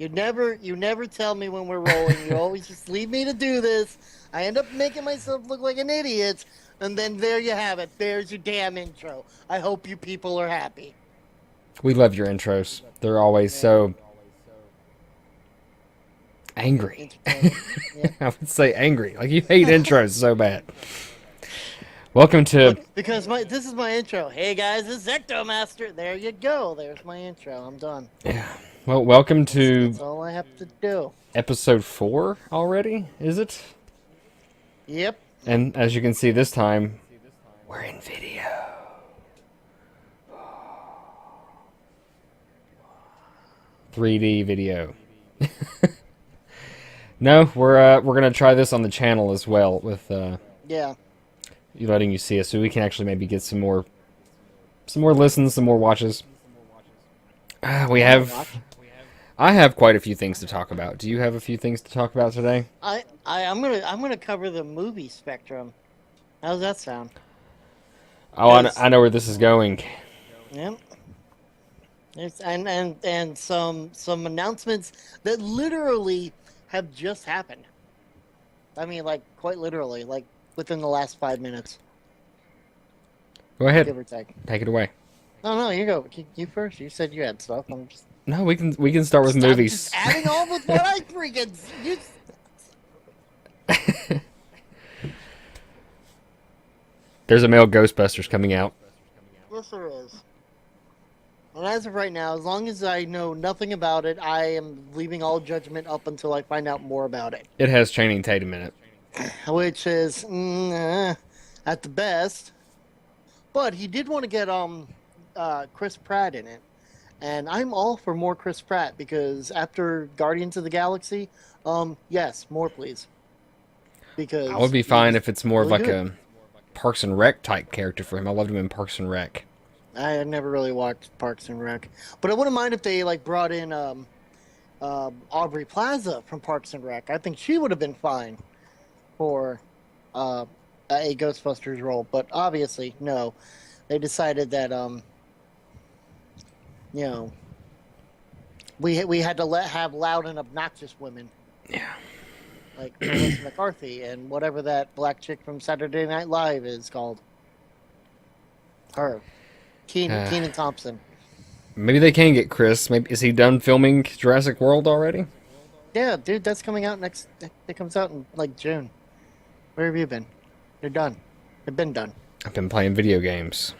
You never tell me when we're rolling. You always just leave me to do this. I end up making myself look like an idiot, and then there you have it. There's your damn intro. I hope you people are happy. We love your intros. They're always Yeah, so angry. entertaining. Yep. I would say angry. Like you hate intros so bad. Welcome to Because this is my intro. Hey guys, it's EctoMaster. There you go. There's my intro. I'm done. yeah. Well, welcome to That's all I have to do. episode 4 already, is it? Yep. And as you can see this time, we're in video. 3D video. No, we're gonna try this on the channel as well with Yeah. you letting you see us, so we can actually maybe get some more listens, some more watches. We have. I have quite a few things to talk about. Do you have a few things to talk about today? I'm gonna cover the movie spectrum. How's that sound? Oh, I know where this is going. Yep. And some announcements that literally have just happened. I mean, like quite literally, like within the last 5 minutes, Go ahead, give or take. take it away. No, you go. You first. You said you had stuff. I'm just. No, we can start with I'm just movies. adding on with what I freaking. You, There's a male Ghostbusters coming out. yes, there is. And as of right now, as long as I know nothing about it, I am leaving all judgment up until I find out more about it. It has Channing Tatum in it. Which is at the best. But he did want to get Chris Pratt in it, and I'm all for more Chris Pratt because after Guardians of the Galaxy, yes, more please. Because I would be he fine was if it's more of really like good. a Parks and Rec type character for him. I loved him in Parks and Rec. I had never really watched Parks and Rec, but I wouldn't mind if they like brought in Aubrey Plaza from Parks and Rec. I think she would have been fine for uh, a Ghostbusters role, but obviously no. They decided that you know, we had to have loud and obnoxious women Yeah. like Melissa McCarthy and whatever that black chick from Saturday Night Live is called. Her, Uh, Keenan Thompson. Maybe they can get Chris. Maybe is he done filming Jurassic World already? Yeah, dude, that's coming out next. It comes out in like June. Where have you been? They're done. They've been done. I've been playing video games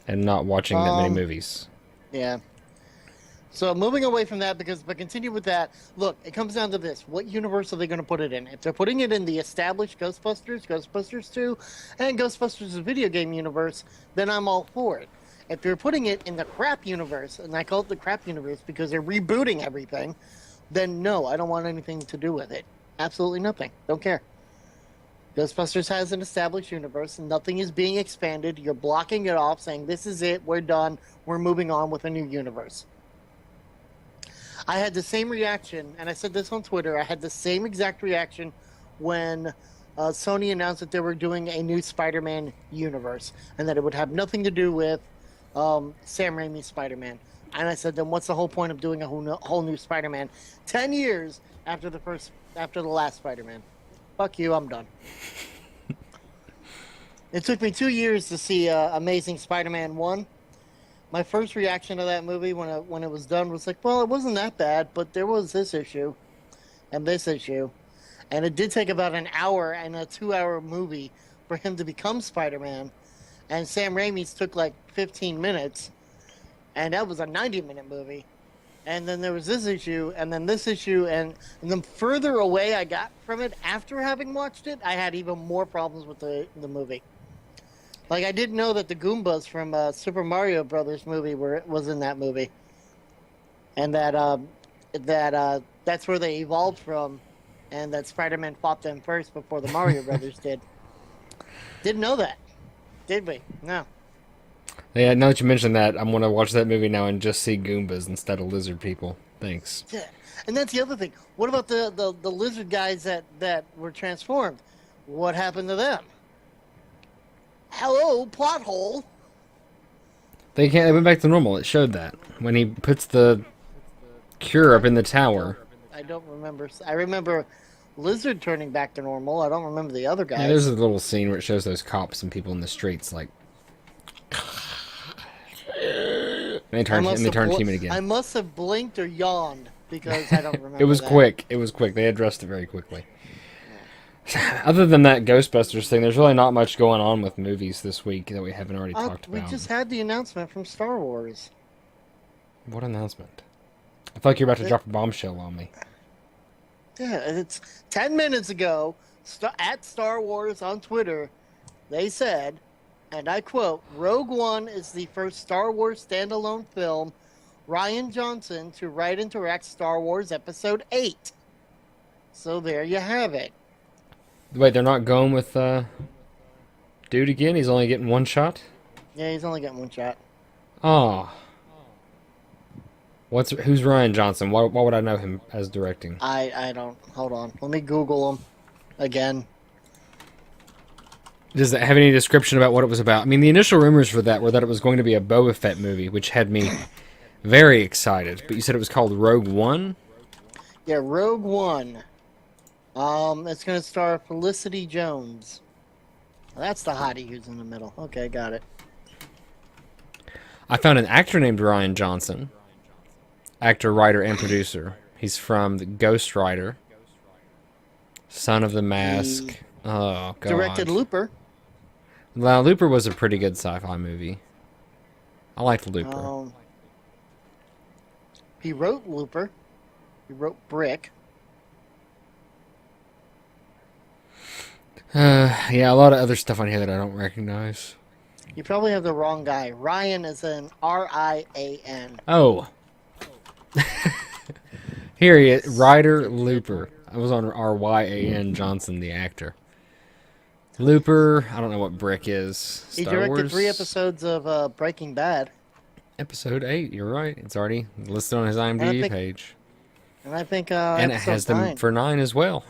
and not watching that many movies. Yeah. So moving away from that, because if I continue with that, look, it comes down to this: what universe are they going to put it in? If they're putting it in the established Ghostbusters, Ghostbusters 2, and Ghostbusters the video game universe, then I'm all for it. If they're putting it in the crap universe, and I call it the crap universe because they're rebooting everything, then no, I don't want anything to do with it. Absolutely nothing. Don't care. Ghostbusters has an established universe, and nothing is being expanded. You're blocking it off, saying this is it, we're done, we're moving on with a new universe. I had the same reaction, and I said this on Twitter. I had the same exact reaction when Sony announced that they were doing a new Spider-Man universe, and that it would have nothing to do with Sam Raimi's Spider-Man. And I said, then what's the whole point of doing a whole new Spider-Man 10 years after the last Spider-Man? Fuck you, I'm done. It took me 2 years to see Amazing Spider-Man 1. My first reaction to that movie when it was done was like, well, it wasn't that bad, but there was this issue and this issue. And it did take about an hour and a 2-hour movie for him to become Spider-Man. And Sam Raimi's took like 15 minutes, and that was a 90-minute movie. And then there was this issue, and then this issue, and the further away I got from it after having watched it, I had even more problems with the movie. Like, I didn't know that the Goombas from Super Mario Brothers movie was in that movie, and that's where they evolved from, and that Spider-Man fought them first before the Mario Brothers did. Didn't know that, did we? No. Yeah, now that you mention that, I'm gonna watch that movie now and just see Goombas instead of lizard people. Thanks. Yeah. And that's the other thing. What about the lizard guys that were transformed? What happened to them? Hello, plot hole. They can't. They went back to normal. It showed that when he puts the Cure up in the tower. I don't remember. I remember Lizard turning back to normal. I don't remember the other Yeah, there's a guys. little scene where it shows those cops and people in the streets like and they turn human again. I must have blinked or yawned because I don't remember. It was that. quick. It was quick. They addressed it very quickly. Other than that Ghostbusters thing, there's really not much going on with movies this week that we haven't already talked We about. just had the announcement from Star Wars. What announcement? I feel like you're about to drop a bombshell on me. Yeah, it's 10 minutes ago at Star Wars on Twitter. They said, and I quote, Rogue One is the first Star Wars standalone film. Rian Johnson to write and direct Star Wars Episode 8. So there you have it. Wait, they're not going with dude again? He's only getting one shot? Yeah, he's only getting one shot. Oh. Who's Rian Johnson? Why would I know him as directing? I don't. Hold on. Let me Google him again. Does it have any description about what it was about? I mean, the initial rumors for that were that it was going to be a Boba Fett movie, which had me very excited. But you said it was called Rogue One? Yeah, Rogue One. It's going to star Felicity Jones. That's the hottie who's in the middle. Okay, got it. I found an actor named Rian Johnson. Actor, writer, and producer. He's from The Ghost Rider, Son of the Mask. Oh, God. Directed Looper. Now, Looper was a pretty good sci-fi movie. I liked Looper. He wrote Looper. He wrote Brick. Yeah, a lot of other stuff on here that I don't recognize. You probably have the wrong guy. Ryan is an R-I-A-N. Oh. Here he is. Ryder Looper. I was on R-Y-A-N Johnson, the actor. Looper. I don't know what Brick is. He Star directed Wars? 3 episodes of Breaking Bad. Episode 8. You're right. It's already listed on his IMDb page. And I think and it has them for 9 as well.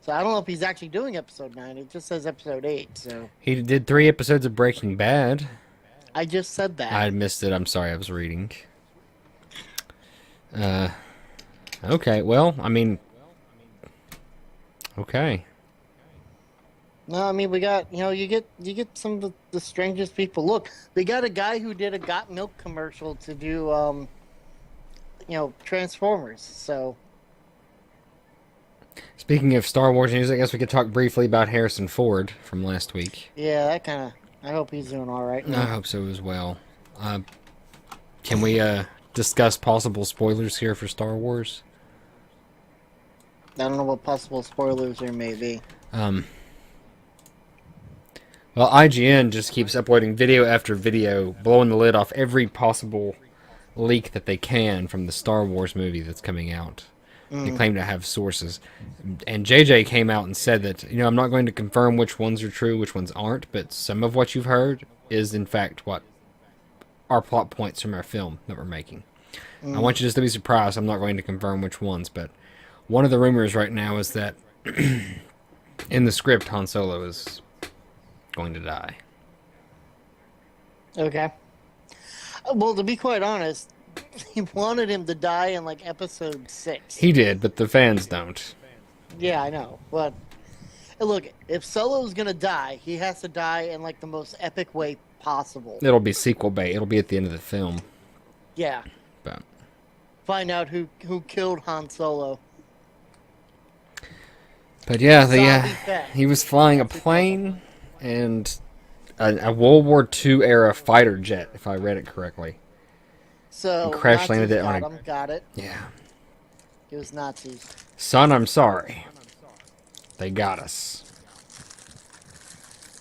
So I don't know if he's actually doing episode 9. It just says episode 8. So he did 3 episodes of Breaking Bad. I just said that. I missed it. I'm sorry. I was reading. Okay. Well, I mean, okay. No, I mean we got you get some of the strangest people. Look, they got a guy who did a Got Milk commercial to do Transformers. So speaking of Star Wars news, I guess we could talk briefly about Harrison Ford from last week. yeah, that kind of. I hope he's doing all right. I hope so as well. Can we discuss possible spoilers here for Star Wars? I don't know what possible spoilers there may be. Well, IGN just keeps uploading video after video, blowing the lid off every possible leak that they can from the Star Wars movie that's coming out. They claim to have sources. And JJ came out and said that, I'm not going to confirm which ones are true, which ones aren't, but some of what you've heard is, in fact, what are plot points from our film that we're making. I want you just to be surprised. I'm not going to confirm which ones, but one of the rumors right now is that in the script, Han Solo is going to die. Okay. Well, to be quite honest, he wanted him to die in like episode 6. He did, but the fans don't. Yeah, I know. But look, if Solo's gonna die, he has to die in like the most epic way possible. It'll be sequel bait. It'll be at the end of the film. Yeah. But Find out who killed Han Solo. But yeah, Fett. he was flying a plane and a World War II era fighter jet, if I read it correctly. So And crash landed Nazis it on got him. Got it. Yeah. It was Nazis. Son, I'm sorry. They got us.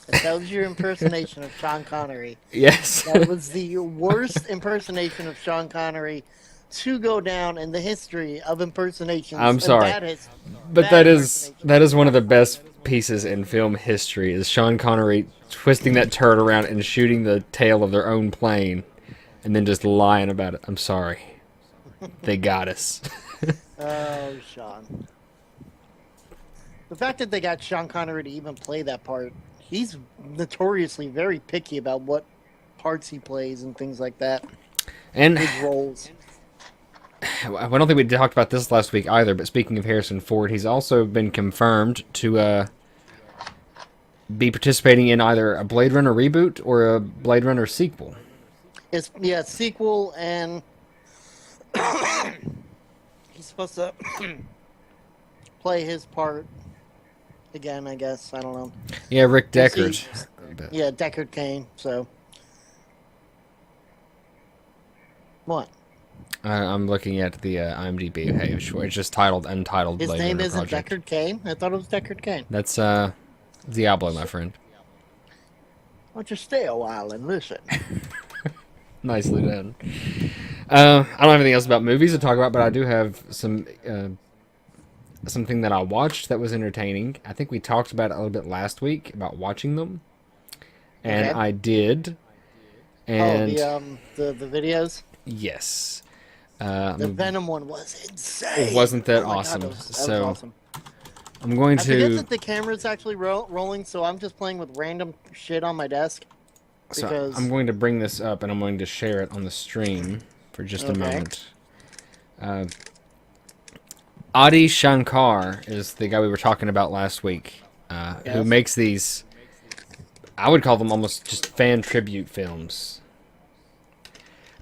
That was your impersonation of Sean Connery. Yes. That was the worst impersonation of Sean Connery to go down in the history of impersonations. I'm sorry. But that is one of the best pieces in film history is Sean Connery twisting that turret around and shooting the tail of their own plane and then just lying about it. I'm sorry. They got us. Oh, Sean. The fact that they got Sean Connery to even play that part, he's notoriously very picky about what parts he plays and things like that. And his roles. I don't think we talked about this last week either. But speaking of Harrison Ford, he's also been confirmed to be participating in either a Blade Runner reboot or a Blade Runner sequel. It's sequel, and he's supposed to play his part again, I guess. I don't know. Yeah, Rick We'll Deckard. see. Yeah, Deckard Cain. So what? I'm looking at the IMDb page, where it's just titled Untitled His Blade name Runner isn't Project. Deckard Cain? I thought it was Deckard Cain. That's Diablo, my friend. Why don't you stay a while and listen? Nicely done. I don't have anything else about movies to talk about, but I do have something that I watched that was entertaining. I think we talked about it a little bit last week about watching them, and Okay. I did. And the videos. yes, The Venom one was insane. wasn't that Oh my God, awesome? that was So awesome. I'm going I forget to. that the camera's actually rolling, so I'm just playing with random shit on my desk. So Because I'm going to bring this up and I'm going to share it on the stream for just a moment. Adi Shankar is the guy we were talking about last week, who Yes. makes these, I would call them almost just fan tribute films.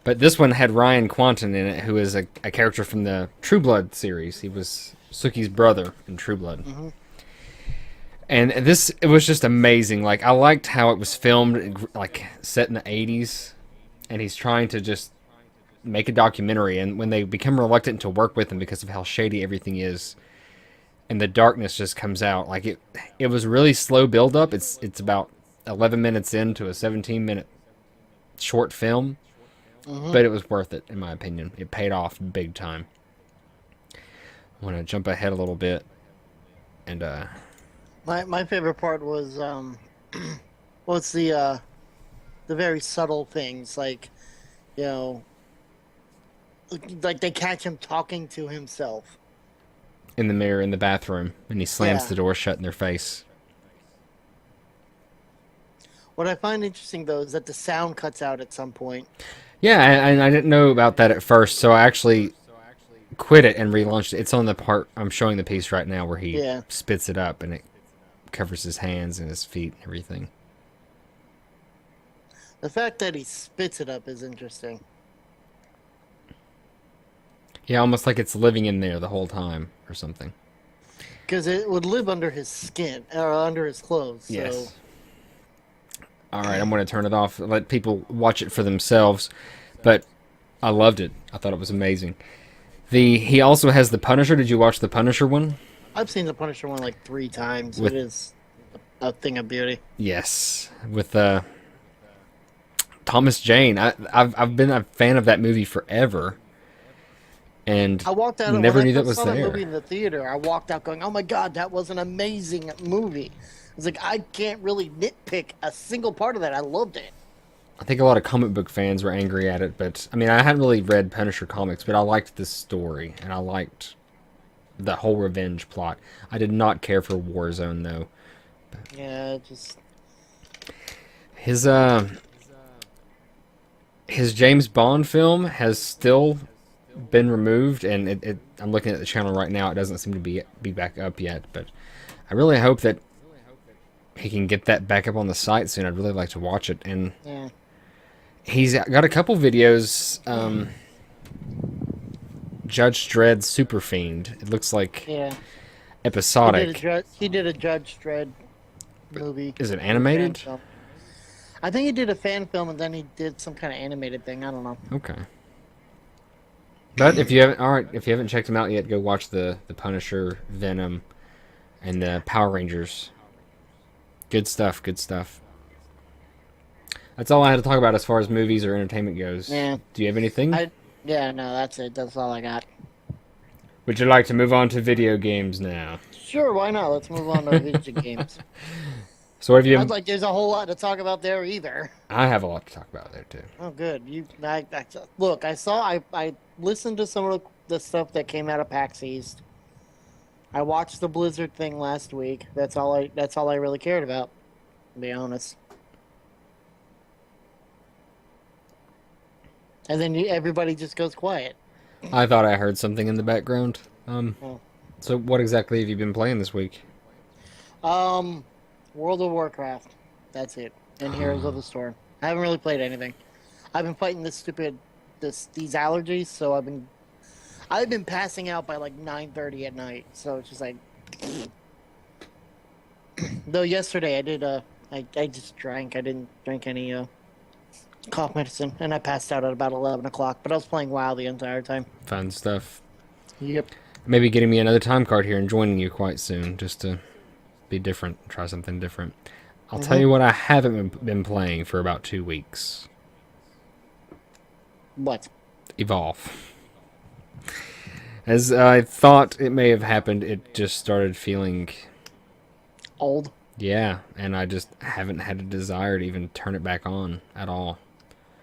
But this one had Ryan Quanten in it, who is a character from the True Blood series. He was Suki's brother in True Blood. Mm-hmm. And it was just amazing. Like, I liked how it was filmed, like, set in the 80s. And he's trying to just make a documentary. And when they become reluctant to work with him because of how shady everything is, and the darkness just comes out, like, it was really slow build up. It's about 11 minutes into a 17-minute short film. Mm-hmm. But it was worth it, in my opinion. It paid off big time. I want to jump ahead a little bit. And, My favorite part was what's the very subtle things, like, you know, like they catch him talking to himself. in the mirror in the bathroom, and he slams Yeah. the door shut in their face. What I find interesting though is that the sound cuts out at some point. Yeah, and I didn't know about that at first, so I actually quit it and relaunched it. It's on the part I'm showing the piece right now where he Yeah. spits it up, and it covers his hands and his feet and everything. The fact that he spits it up is interesting. Yeah, almost like it's living in there the whole time or something. Because it would live under his skin or under his clothes. So. Yes. All right, I'm going to turn it off. Let people watch it for themselves. But I loved it. I thought it was amazing. He also has The Punisher. Did you watch The Punisher one? I've seen the Punisher one like 3 times. With- It is a thing of beauty. Yes, with Thomas Jane. I've been a fan of that movie forever, and I walked out. never When knew I that first was saw there. that movie in the theater, I walked out going, "Oh my God, that was an amazing movie." It's like I can't really nitpick a single part of that. I loved it. I think a lot of comic book fans were angry at it, but I mean, I hadn't really read Punisher comics, but I liked this story, and I liked the whole revenge plot. I did not care for Warzone though. Yeah, just His James Bond film has still been removed, and I'm looking at the channel right now. It doesn't seem to be back up yet, but I really hope that he can get that back up on the site soon. I'd really like to watch it. And yeah. he's got a couple videos. Judge Dredd Super Fiend. It looks like Yeah. episodic. He did a Judge Dredd movie. Is it animated? Fan film. I think he did a fan film and then he did some kind of animated thing. I don't know. Okay. But if you haven't checked them out yet, go watch the Punisher, Venom, and the Power Rangers. Good stuff. Good stuff. That's all I had to talk about as far as movies or entertainment goes. Yeah. Do you have anything? Yeah, no, that's it. That's all I got. Would you like to move on to video games now? Sure, why not? Let's move on to video games. So what have you? I'd like. There's a whole lot to talk about there either. I have a lot to talk about there too. Oh, good. Look. I listened to some of the stuff that came out of PAX East. I watched the Blizzard thing last week. That's all I really cared about, to be honest. And then everybody just goes quiet. I thought I heard something in the background. Oh. So what exactly have you been playing this week? Um, World of Warcraft. That's it. And Heroes of the Storm. I haven't really played anything. I've been fighting these allergies, so I've been passing out by like 9:30 at night. So it's just like, though yesterday I did I just drank. I didn't drink any cough medicine, and I passed out at about 11 o'clock. But I was playing WoW the entire time. Fun stuff. Yep. Maybe getting me another time card here and joining you quite soon, just to be different, try something different. I'll tell Mm-hmm. you what I haven't been playing for about 2 weeks. What? Evolve. As I thought it may have happened, it just started feeling, Old. yeah, and I just haven't had a desire to even turn it back on at all.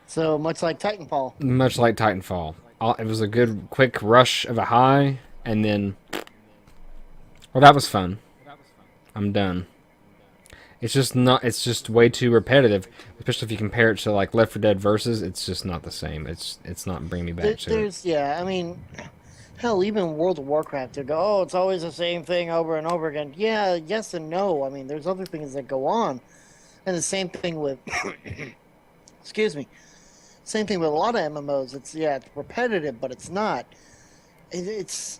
So much like Titanfall. Much like Titanfall. It was a good, quick rush of a high, and then, well, that was fun. I'm done. It's just not. It's just way too repetitive, especially if you compare it to like Left 4 Dead Versus. It's just not the same. It's not bringing me back to it. Yeah. I mean, hell, even World of Warcraft, they go, oh, it's always the same thing over and over again. Yeah, yes and no. I mean, there's other things that go on, and the same thing with, excuse me, same thing with a lot of MMOs. It's repetitive, but it's not. It's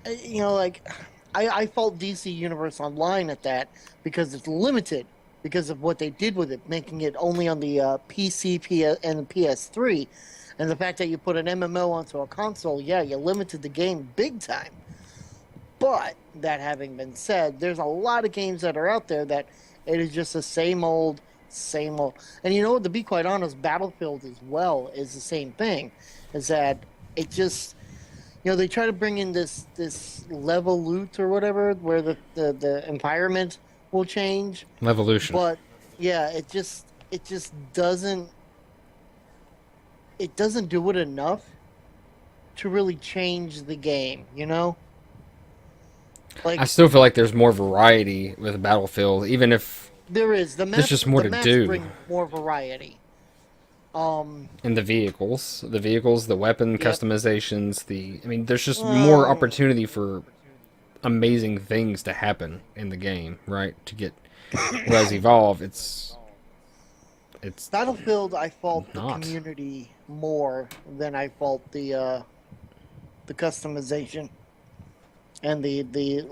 like I fault DC Universe Online at that because it's limited because of what they did with it, making it only on the PC, and the PS3, and the fact that you put an MMO onto a console. Yeah, you limited the game big time. But that having been said, there's a lot of games that are out there that it is just the same old, same old. And you know what? To be quite honest, Battlefield as well is the same thing. Is that it just they try to bring in this level loot or whatever, where the environment will change, Evolution. but yeah, it just doesn't do it enough to really change the game. I Like still feel like there's more variety with Battlefield, even if there is there's just more the to maps do. bring more variety. In the vehicles, the weapon Yep. customizations, I mean, there's just more Um, opportunity for amazing things to happen in the game, right? To get whereas Evolve, it's Battlefield, I fault the not. community more than I fault the customization, and the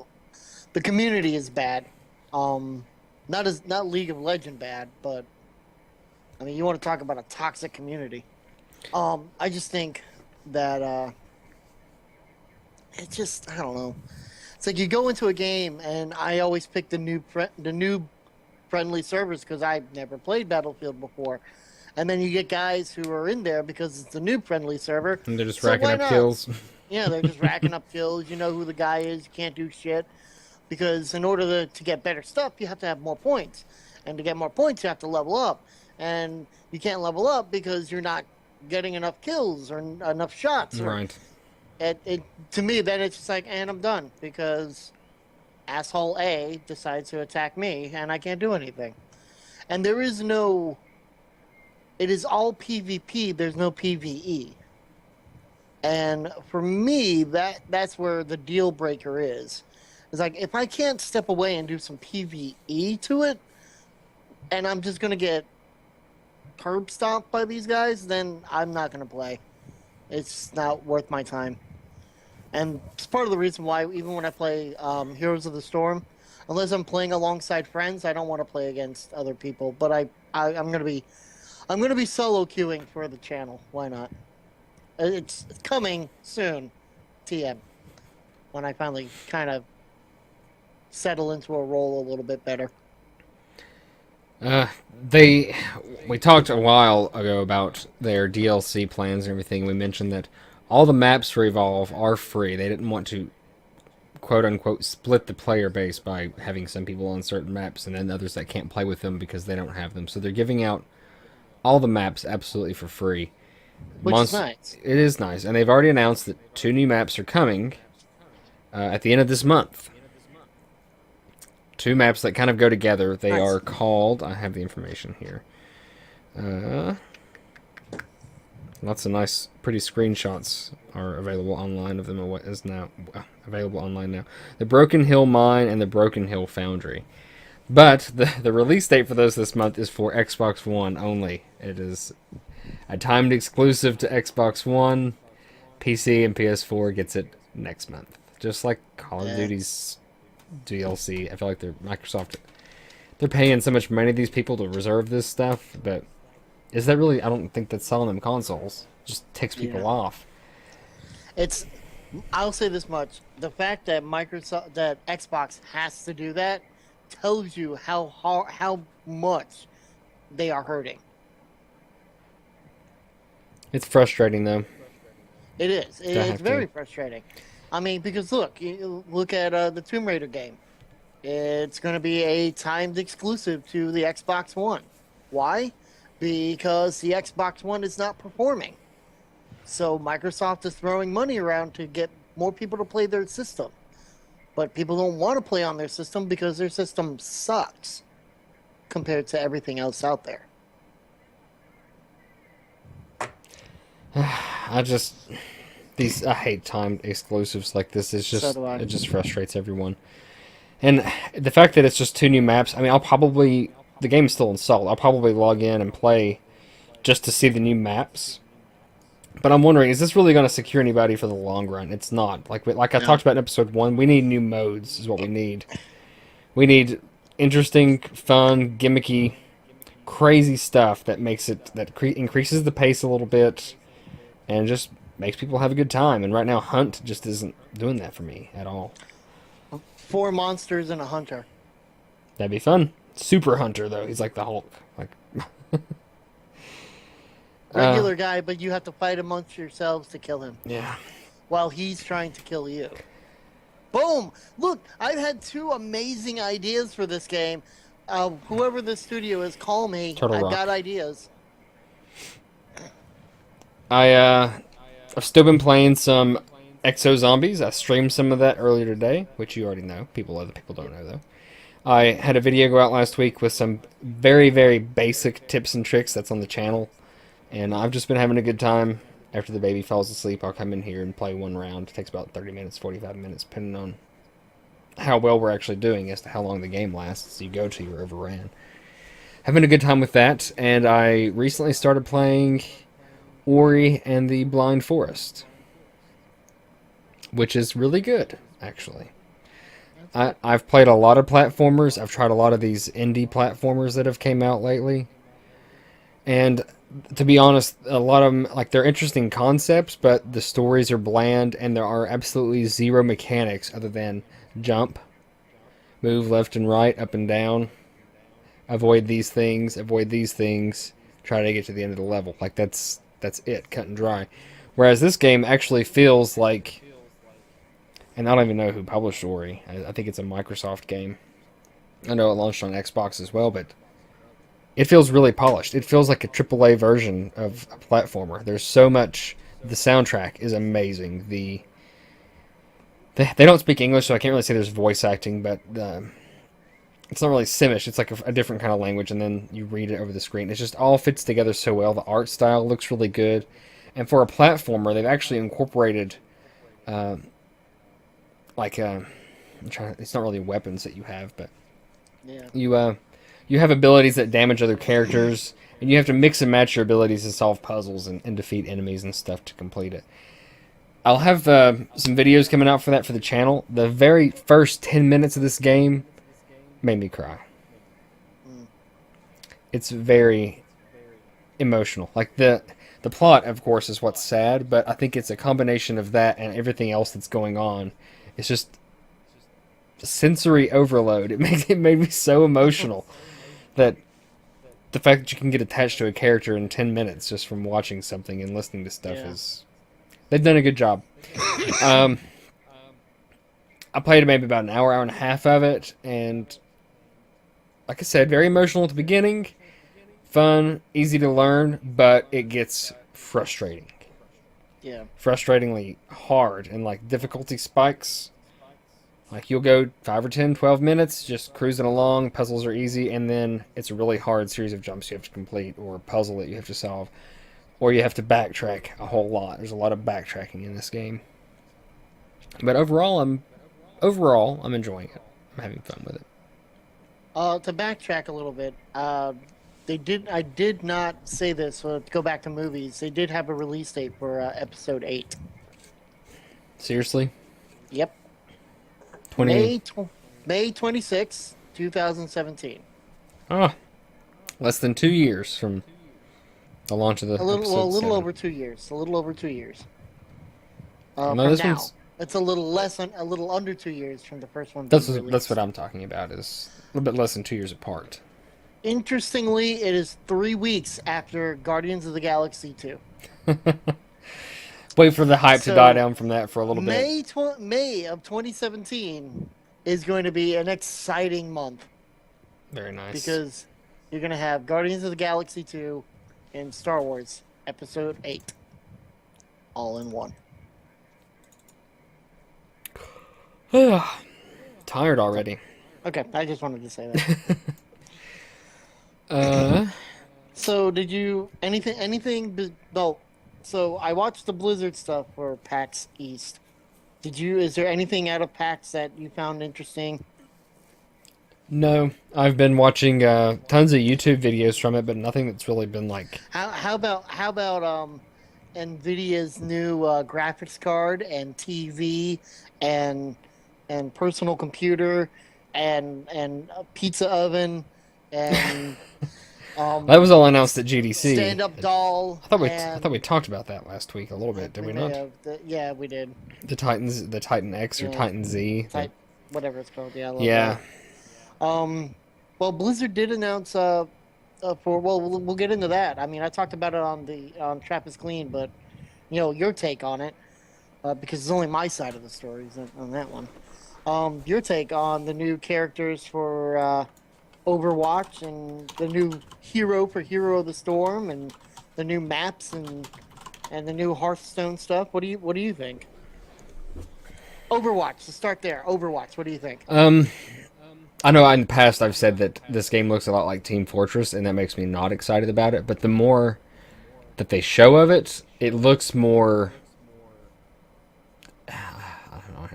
community is bad. Not League of Legend bad, but I mean, you want to talk about a toxic community. I just think that it's just I don't know. It's like you go into a game, and I always pick the new friendly servers because I've never played Battlefield before, and then you get guys who are in there because it's a new friendly server. And they're just So racking why up not? kills. Yeah, they're just racking up kills. You know who the guy is. You can't do shit because in order to get better stuff, you have to have more points, and to get more points, you have to level up, and you can't level up because you're not getting enough kills or enough shots or Right. it to me then it's just like and I'm done because asshole A decides to attack me and I can't do anything. And there is no it is all PvP, there's no PvE. And for me that's where the deal breaker is. It's like if I can't step away and do some PvE to it and I'm just going to get curb stomped by these guys, then I'm not going to play. It's not worth my time. And it's part of the reason why, even when I play Heroes of the Storm, unless I'm playing alongside friends, I don't want to play against other people. But I'm gonna be solo queuing for the channel. Why not? It's coming soon, TM. When I finally kind of settle into a role a little bit better. Uh, they we talked a while ago about their DLC plans and everything. We mentioned that all the maps for Evolve are free. They didn't want to quote unquote split the player base by having some people on certain maps and then others that can't play with them because they don't have them. So they're giving out all the maps absolutely for free. Which is nice. It is nice, and they've already announced that 2 new maps are coming at the end of this month. 2 maps that kind of go together. They Nice. are called. I have the information here. Let Lots of nice, pretty screenshots are available online of them. What is now available online now? The Broken Hill Mine and the Broken Hill Foundry. But the release date for those this month is for Xbox One only. It is a timed exclusive to Xbox One. PC and PS4 gets it next month. Just like Call of Duty's DLC. I feel like they're paying so much money to these people to reserve this stuff, but is that really? I don't think that's selling them consoles. It just ticks people off. I'll say this much: the fact that Xbox has to do that tells you how much they are hurting. It's frustrating though. It is. It's very frustrating. I mean, because look at the Tomb Raider game. It's going to be a timed exclusive to the Xbox One. Why? Because the Xbox One is not performing. So Microsoft is throwing money around to get more people to play their system. But people don't want to play on their system because their system sucks compared to everything else out there. I hate timed exclusives like this. It's just it just frustrates everyone. And the fact that it's just 2 new maps, I mean, the game's still installed. I'll probably log in and play just to see the new maps. But I'm wondering, is this really going to secure anybody for the long run? It's not. Like I talked about in episode 1, we need new modes is what we need. We need interesting, fun, gimmicky, crazy stuff that increases the pace a little bit and just makes people have a good time. And right now, Hunt just isn't doing that for me at all. 4 monsters and a hunter. That'd be fun. Super Hunter, though. He's like the Hulk. Like regular guy, but you have to fight amongst yourselves to kill him. Yeah. While he's trying to kill you. Boom! Look, I've had 2 amazing ideas for this game. Whoever this studio is, call me. Turtle Rock. I've got ideas. I've still been playing some Exo Zombies. I streamed some of that earlier today, which you already know. Other people don't know, though. I had a video go out last week with some very, very basic tips and tricks that's on the channel. And I've just been having a good time. After the baby falls asleep, I'll come in here and play 1 round. It takes about 30 minutes, 45 minutes, depending on how well we're actually doing as to how long the game lasts. You go to you're overran. Having a good time with that. And I recently started playing Ori and the Blind Forest, which is really good, actually. I've played a lot of platformers. I've tried a lot of these indie platformers that have came out lately. And to be honest, a lot of them, like, they're interesting concepts, but the stories are bland, and there are absolutely zero mechanics other than jump, move left and right, up and down, avoid these things, try to get to the end of the level. Like, that's it, cut and dry. Whereas this game actually feels like, and I don't even know who published Ori. I think it's a Microsoft game. I know it launched on Xbox as well, but it feels really polished. It feels like a AAA version of a platformer. There's so much. The soundtrack is amazing. They don't speak English, so I can't really say there's voice acting, but it's not really Simish. It's like a different kind of language, and then you read it over the screen. It just all fits together so well. The art style looks really good. And for a platformer, they've actually incorporated it's not really weapons that you have, but you have abilities that damage other characters, and you have to mix and match your abilities to solve puzzles and defeat enemies and stuff to complete it. I'll have some videos coming out for that for the channel. The very first 10 minutes of this game made me cry. It's very emotional. Like, the plot, of course, is what's sad, but I think it's a combination of that and everything else that's going on. It's just sensory overload. It made me so emotional that the fact that you can get attached to a character in 10 minutes just from watching something and listening to stuff is... They've done a good job. I played maybe about an hour and a half of it, and like I said, very emotional at the beginning, fun, easy to learn, but it gets frustrating. Yeah. Frustratingly hard, and like difficulty spikes. Like, you'll go 5 or 10, 12 minutes just cruising along, puzzles are easy, and then it's a really hard series of jumps you have to complete or a puzzle that you have to solve. or you have to backtrack a whole lot. There's a lot of backtracking in this game. But overall I'm enjoying it. I'm having fun with it. To backtrack a little bit, I did not say this. So to go back to movies, they did have a release date for episode 8. Seriously? Yep, 20. May 26th, 2017. Oh, less than 2 years from the launch of the A little, episode well, a little 7. over 2 years. A little over 2 years. No, From this now, one's it's a little under 2 years from the first one being that's released. what I'm talking about. Is a little bit less than 2 years apart. Interestingly, it is 3 weeks after Guardians of the Galaxy 2. Wait for the hype to die So down from that for a little bit. May of 2017 is going to be an exciting month Very nice. because you're going to have Guardians of the Galaxy 2 and Star Wars Episode 8 all in one. Tired already. Okay, I just wanted to say that. So, did you anything? No. So, I watched the Blizzard stuff for PAX East. Is there anything out of PAX that you found interesting? No, I've been watching tons of YouTube videos from it, but nothing that's really been like. How about Nvidia's new graphics card and TV and personal computer and a pizza oven and That was all announced at GDC. stand-up doll. I thought we talked about that last week a little bit, did we may not? have. Yeah, we did. The Titan X or Yeah. Titan Z. Whatever it's called. Yeah. I love Yeah. that. Well, Blizzard did announce we'll get into that. I mean, I talked about it on Trap is Clean, but your take on it because it's only my side of the stories on that one. Your take on the new characters for Overwatch and the new hero for Hero of the Storm and the new maps and the new Hearthstone stuff. What do you think? Overwatch. To start there, Overwatch. What do you think? I know in the past I've said that this game looks a lot like Team Fortress, and that makes me not excited about it. But the more that they show of it, it looks more. I don't know.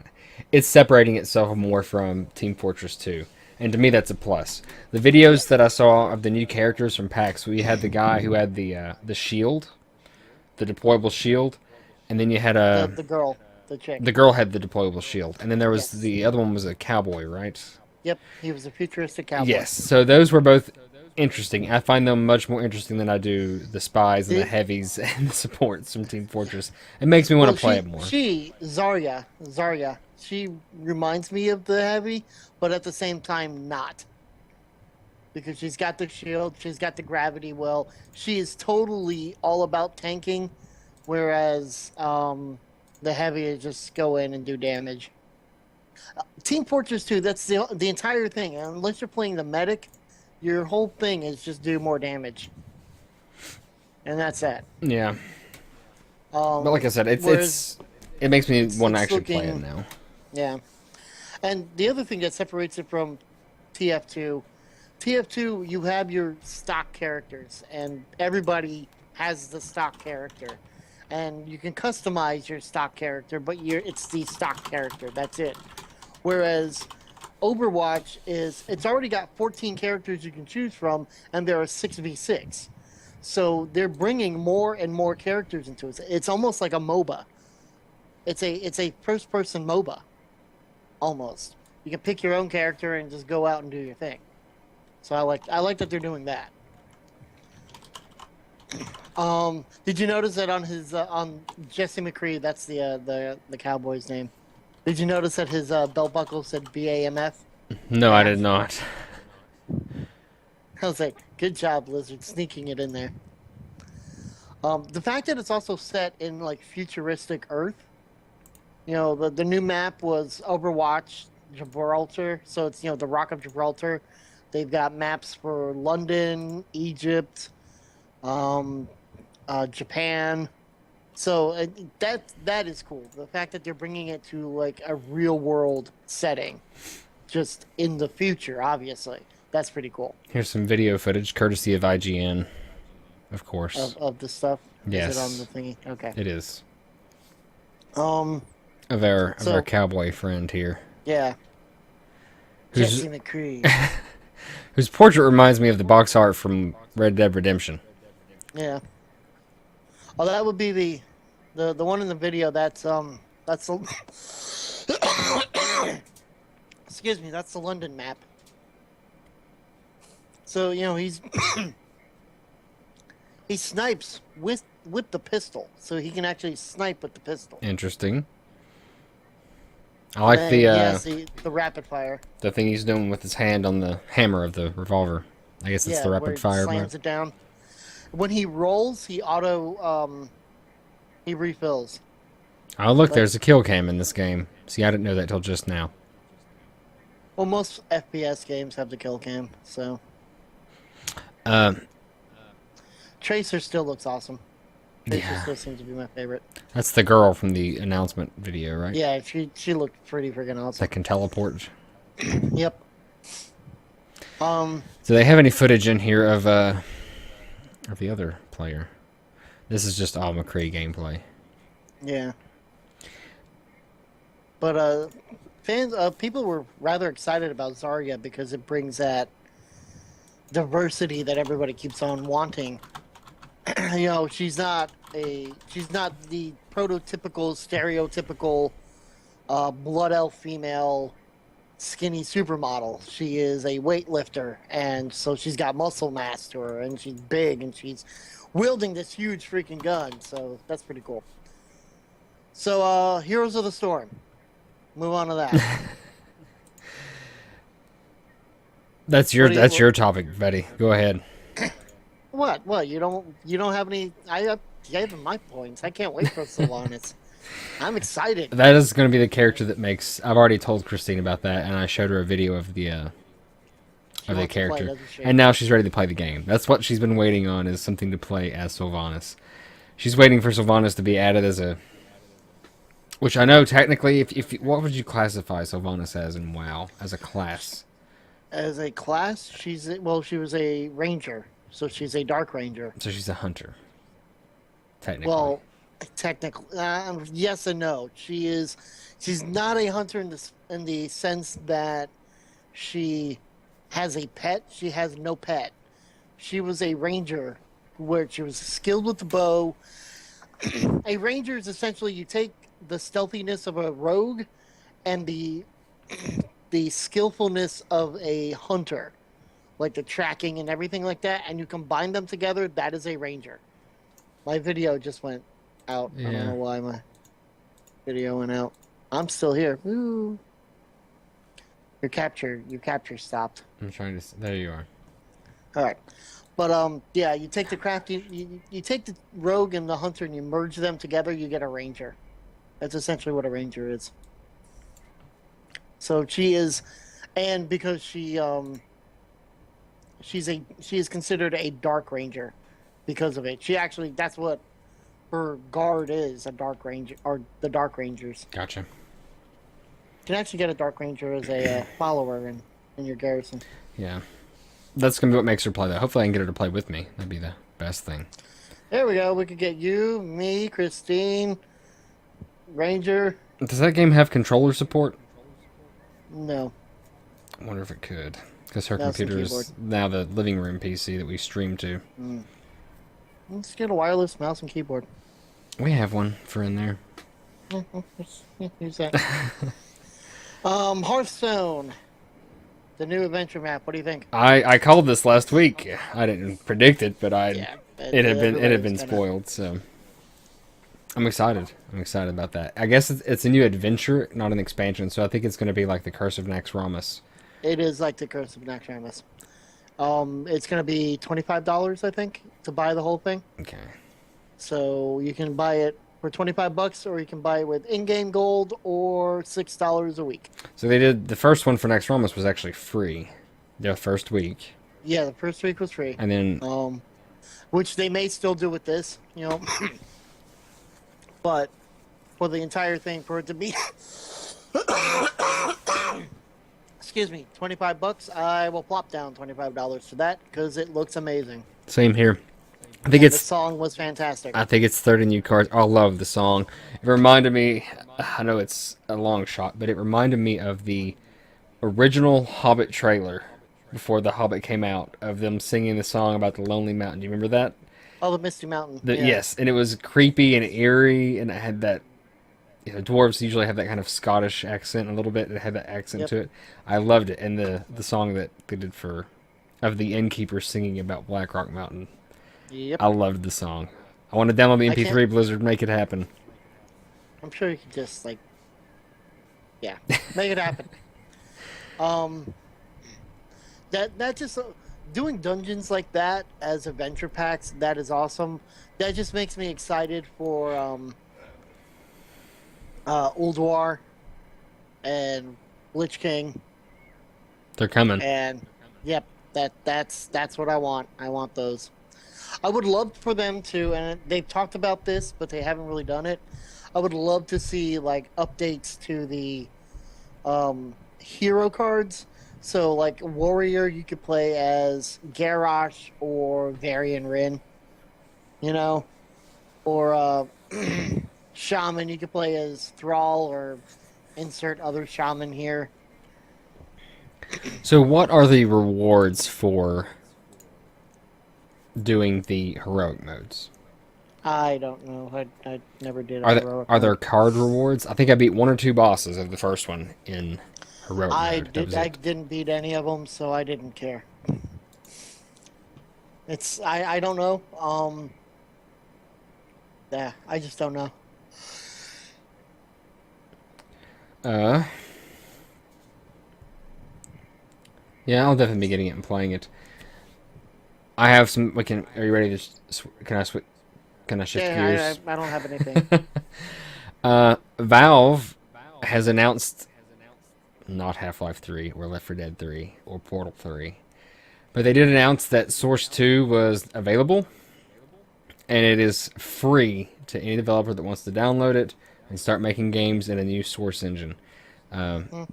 It's separating itself more from Team Fortress 2. And to me, that's a plus. The videos that I saw of the new characters from PAX, we had the guy who had the shield, the deployable shield, and then you had The girl, the chick. the girl had the deployable shield, and then there was Yes. the other one was a cowboy, right? Yep, he was a futuristic cowboy. Yes. So those were both interesting. I find them much more interesting than I do the spies and the Did- heavies and the supports from Team Fortress. It makes me want to play it more. Zarya, she reminds me of the heavy, but at the same time not. Because she's got the shield, she's got the gravity well. She is totally all about tanking, whereas the heavy is just go in and do damage. Team Fortress 2, that's the entire thing. Unless you're playing the medic, your whole thing is just do more damage. And that's that. Yeah. But like I said, it makes me want to actually play it now. Yeah. And the other thing that separates it from TF2, you have your stock characters, and everybody has the stock character. And you can customize your stock character, but it's the stock character. That's it. Whereas Overwatch it's already got 14 characters you can choose from, and there are 6v6. So they're bringing more and more characters into it. It's almost like a MOBA. It's a first-person MOBA, almost. You can pick your own character and just go out and do your thing. So I like that they're doing that. Did you notice that on his on Jesse McCree? That's the cowboy's name. Did you notice that his belt buckle said BAMF? No, I did not. I was like, good job, Blizzard, sneaking it in there. The fact that it's also set in like futuristic Earth. The new map was Overwatch Gibraltar, so it's the Rock of Gibraltar. They've got maps for London, Egypt, Japan. So that is cool. The fact that they're bringing it to like a real world setting, just in the future, obviously, that's pretty cool. Here's some video footage courtesy of IGN. of course. of the stuff? Yes. Is it on the thingy? Okay. It is. Um. Of our So cowboy friend here. yeah, Whose Jesse McCree. whose portrait reminds me of the box art from Red Dead Redemption. Yeah. Oh, that would be the one in the video. That's the excuse me. That's the London map. So he snipes with the pistol, so he can actually snipe with the pistol. Interesting. I like And the rapid fire. the thing he's doing with his hand on the hammer of the revolver. I guess it's Yeah, the where rapid he fire. slams it down. When he rolls, he he refills. Oh look, Like, there's a kill cam in this game. See, I didn't know that till just now. well, most FPS games have the kill cam, so Uh, Tracer still looks awesome. Tracer Yeah. still seems to be my favorite. That's the girl from the announcement video, right? Yeah, she looked pretty freaking awesome. That can teleport. Yep. Do they have any footage in here of the other player? This is just all McCree gameplay. Yeah. But people were rather excited about Zarya because it brings that diversity that everybody keeps on wanting. She's not the prototypical, stereotypical blood elf female skinny supermodel. She is a weightlifter, and so she's got muscle mass to her, and she's big, and she's wielding this huge freaking gun. So that's pretty cool. So Heroes of the Storm. Move on to that. That's your topic, Betty. Go ahead. What? You don't have any? I gave him my points. I can't wait for Sylvanas. I'm excited. That is going to be the character that makes. I've already told Christine about that, and I showed her a video of the character, doesn't she? and now she's ready to play the game. That's what she's been waiting on, is something to play as Sylvanas. She's waiting for Sylvanas to be added as a. Which I know technically, if what would you classify Sylvanas as in WoW as a class? As a class, she was a ranger, so she's a dark ranger. So she's a hunter. Technically. Well, technically, yes and no. She's not a hunter in the sense that she has a pet. She has no pet. She was a ranger, where she was skilled with the bow. A ranger is essentially, you take the stealthiness of a rogue and the skillfulness of a hunter, like the tracking and everything like that, and you combine them together. That is a ranger. My video just went out. Yeah. I don't know why my video went out. I'm still here. Woo. Your capture stopped. I'm trying to. There you are. All right. But yeah, you take the you take the rogue and the hunter and you merge them together, you get a ranger. That's essentially what a ranger is. So she is, and because she is considered a dark ranger because of it. That's what her guard is, a dark ranger, or the dark rangers. Gotcha. You can actually get a dark ranger as a follower in your garrison. Yeah. That's going to be what makes her play that. Hopefully I can get her to play with me. That'd be the best thing. There we go. We could get you, me, Christine, Ranger. Does that game have controller support? No. I wonder if it could. Because her Mouse and computer is keyboard. now the living room PC that we stream to. Let's get a wireless mouse and keyboard. We have one for in there. Use that. Hearthstone. The new adventure map. What do you think? I called this last week. I didn't predict it, but Yeah, it had been everybody's spoiled, so I'm excited. I'm excited about that. I guess it's a new adventure, not an expansion, so I think it's going to be like the Curse of Naxxramas. It is like the Curse of Naxxramas. It's going to be $25, I think, to buy the whole thing. Okay. So you can buy it for $25, or you can buy it with in-game gold or $6 a week. So they did the first one for Naxxramas was actually free, the first week, Yeah, the first week was free. and then Which they may still do with this, but for the entire thing, for it to be, excuse me, $25, I will plop down $25 for that because it looks amazing. same here. I think and the it's song was fantastic. I think it's 30 new cards. I love the song. It reminded me. I know it's a long shot, but it reminded me of the original Hobbit trailer before the Hobbit came out, of them singing the song about the Lonely Mountain. Do you remember that? Oh, the Misty Mountain. Yeah. Yes, and it was creepy and eerie, and it had that. Dwarves usually have that kind of Scottish accent a little bit. It had that accent Yep. to it. I loved it, and the song that they did for of the innkeeper singing about Black Rock Mountain. Yep. I loved the song. I want to download the I can't. MP3 Blizzard, make it happen. I'm sure you could just yeah, make it happen. Um, that just doing dungeons like that as adventure packs. That is awesome. That just makes me excited for Ulduar and Lich King, They're coming. and yep, that's what I want. I want those. I would love for them to, and they've talked about this, but they haven't really done it. I would love to see like updates to the hero cards. So like warrior, you could play as Garrosh or Varian Rin, you know, or shaman, you could play as Thrall or insert other shaman here. So, what are the rewards for doing the heroic modes? I don't know. I never did a Are there heroic are there mode. card rewards? I think I beat one or two bosses of the first one in heroic I mode. That did. was I it. didn't beat any of them, so I didn't care. It's. I don't know. Yeah. I just don't know. Uh, yeah, I'll definitely be getting it and playing it. I have some. We can. Are you ready to? Can I switch? Can I shift Yeah. gears? I don't have anything. Valve has announced not Half-Life 3 or Left 4 Dead 3 or Portal 3, but they did announce that Source 2 was available, and it is free to any developer that wants to download it and start making games in a new Source engine. Um, Hmm.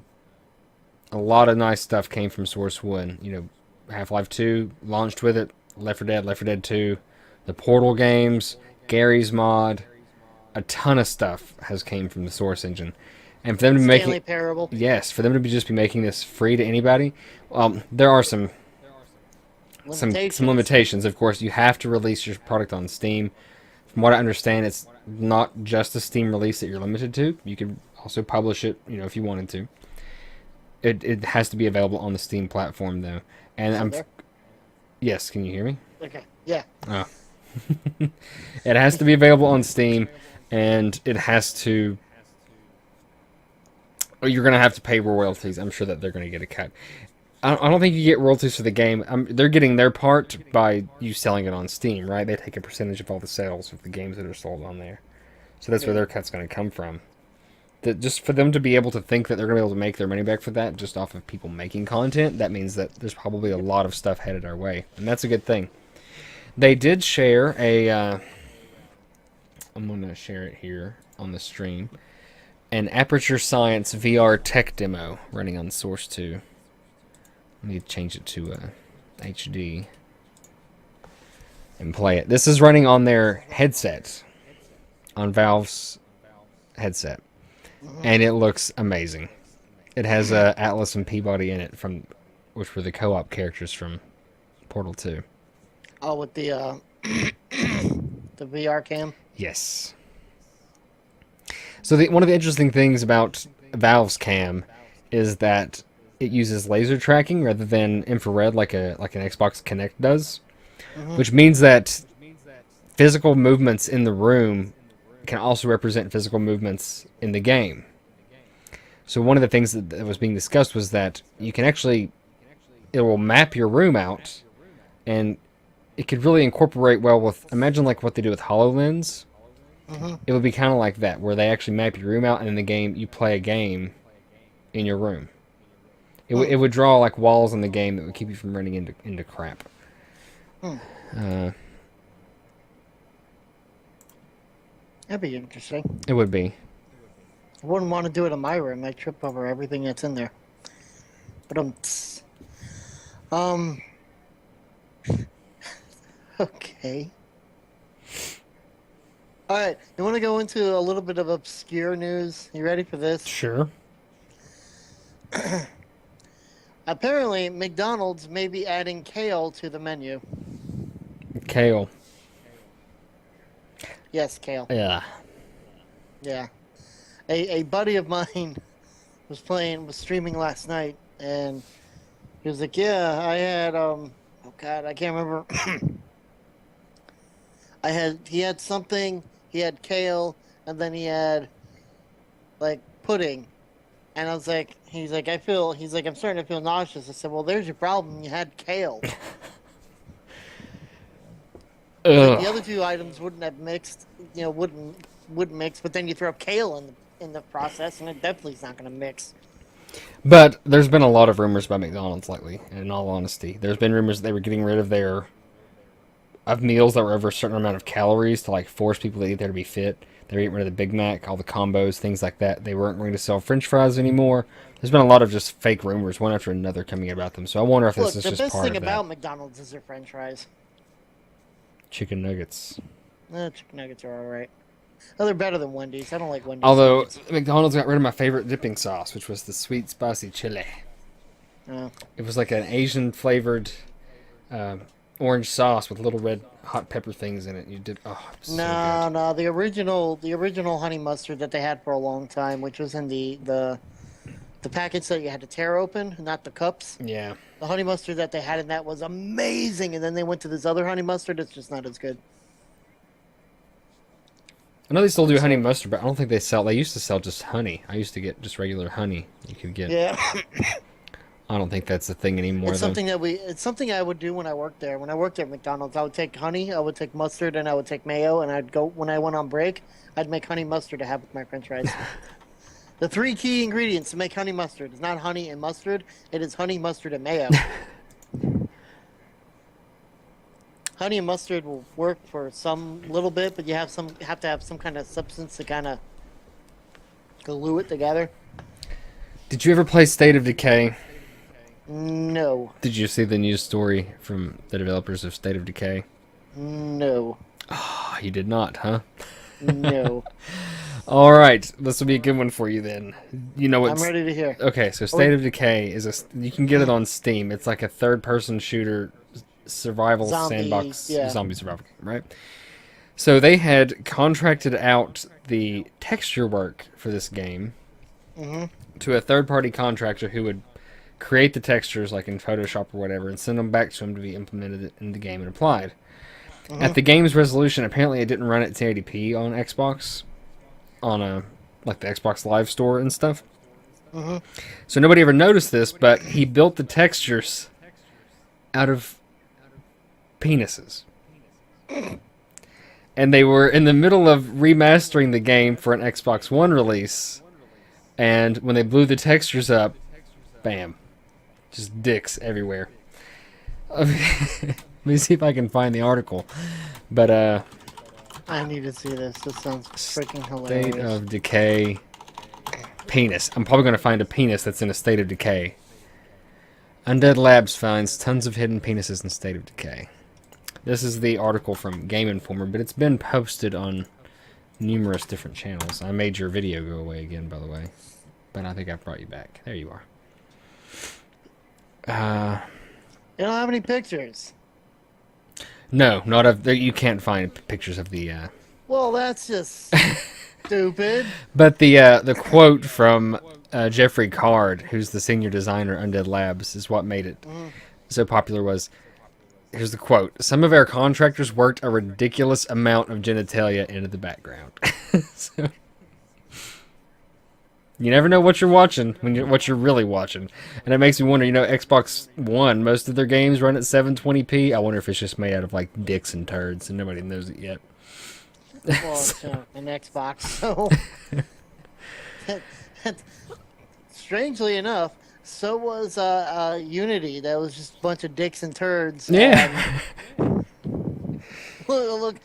a lot of nice stuff came from Source 1. Half-Life 2 launched with it, Left 4 Dead, Left 4 Dead 2, the Portal games, Gary's mod, a ton of stuff has came from the Source engine. And for them to be Stanley making, Parable. yes, for them to just be making this free to anybody, there are some Limitations. limitations. Of course, you have to release your product on Steam. From what I understand, it's not just a Steam release that you're limited to. You could also publish it, if you wanted to. It has to be available on the Steam platform though. And Still there? yes, can you hear me? Okay. Yeah. Oh. It has to be available on Steam, and it has to. You're going to have to pay royalties. I'm sure that they're going to get a cut. I don't think you get royalties for the game. They're getting their part by you selling it on Steam, right? They take a percentage of all the sales of the games that are sold on there. So that's where Yeah. their cut's going to come from. Just for them to be able to think that they're going to be able to make their money back for that just off of people making content, that means that there's probably a lot of stuff headed our way. And that's a good thing. They did share I'm going to share it here on the stream. An Aperture Science VR tech demo running on Source 2. I need to change it to HD and play it. This is running on their headset, on Valve's headset, and it looks amazing. It has Atlas and Peabody in it, which were the co-op characters from Portal 2. Oh, with the the VR cam. Yes. So one of the interesting things about Valve's cam is that it uses laser tracking rather than infrared like an Xbox Kinect does, which means that physical movements in the room can also represent physical movements in the game. So one of the things that was being discussed was that you can actually, it will map your room out, and it could really incorporate well with, imagine like what they do with HoloLens. It would be kind of like that, where they actually map your room out, and in the game, you play a game in your room. It would draw like walls in the game that would keep you from running into crap. That'd be interesting. It would be. I wouldn't want to do it in my room. I trip over everything that's in there. But okay. All right, you want to go into a little bit of obscure news? You ready for this? Sure. Apparently, McDonald's may be adding kale to the menu. Kale. Yes, kale. Yeah. Yeah. A buddy of mine was streaming last night, and he was like, "Yeah, I had oh God, I can't remember. He had something. He had kale, and then he had like pudding." And I was like, he's like, I'm starting to feel nauseous. I said, well, there's your problem. You had kale. It's like the Ugh. other two items wouldn't have mixed, wouldn't mix. But then you throw kale in the process, and it definitely is not going to mix. But there's been a lot of rumors about McDonald's lately, in all honesty. There's been rumors that they were getting rid of of meals that were over a certain amount of calories to like force people to eat there to be fit. They were getting rid of the Big Mac, all the combos, things like that. They weren't going to sell French fries anymore. There's been a lot of just fake rumors, one after another, coming about them. So I wonder if this Look, is the just best part thing of about that. McDonald's is their French fries. Chicken nuggets. Chicken nuggets are all right. Oh, they're better than Wendy's. I don't like Wendy's Although nuggets. McDonald's got rid of my favorite dipping sauce, which was the sweet spicy chili. Oh. It was like an Asian flavored orange sauce with little red hot pepper things in it. You did it was so No, good. no, the original honey mustard that they had for a long time, which was in the packets that you had to tear open, not the cups. Yeah. The honey mustard that they had in that was amazing, and then they went to this other honey mustard that's just not as good. I know they still do honey mustard, but I don't think they sell. They used to sell just honey. I used to get just regular honey. You could get. Yeah, I don't think that's a thing anymore, though. it's something I would do when I worked there. When I worked at McDonald's, I would take honey, I would take mustard, and I would take mayo, and I'd go when I went on break, I'd make honey mustard to have with my French fries. The three key ingredients to make honey mustard is not honey and mustard; it is honey, mustard, and mayo. Honey and mustard will work for some little bit, but you have to have some kind of substance to kind of glue it together. Did you ever play State of Decay? No, Did you see the news story from the developers of State of Decay? no, Oh, you did not, huh? no. All right, this will be a good one for you then. You know I'm what's ready to hear. okay? So State of Decay is you can get it on Steam. It's like a third-person shooter, survival Zombie, sandbox, yeah. zombie survival game, right? So they had contracted out the texture work for this game to a third-party contractor who would create the textures like in Photoshop or whatever and send them back to him to be implemented in the game and applied. At the game's resolution, apparently it didn't run at 1080p on Xbox, on like the Xbox Live Store and stuff. So nobody ever noticed this, but he built the textures out of penises. And they were in the middle of remastering the game for an Xbox One release, and when they blew the textures up, bam, just dicks everywhere. Let me see if I can find the article. But I need to see this. This sounds freaking State hilarious. of Decay penis. I'm probably going to find a penis that's in a state of decay. Undead Labs finds tons of hidden penises in state of decay. This is the article from Game Informer, but it's been posted on numerous different channels. I made your video go away again, by the way. But I think I've brought you back. There you are. You don't have any pictures. No, not of. You can't find pictures of the. Well, that's just stupid. But the quote from Jeffrey Card, who's the senior designer at Undead Labs, is what made it so popular. Was here's the quote: "Some of our contractors worked a ridiculous amount of genitalia into the background." So, you never know what you're watching what you're really watching, and it makes me wonder. Xbox One, most of their games run at 720p. I wonder if it's just made out of like dicks and turds, and nobody knows it yet. Well, it's an Xbox, so. Strangely enough, so was Unity. That was just a bunch of dicks and turds. Yeah. Look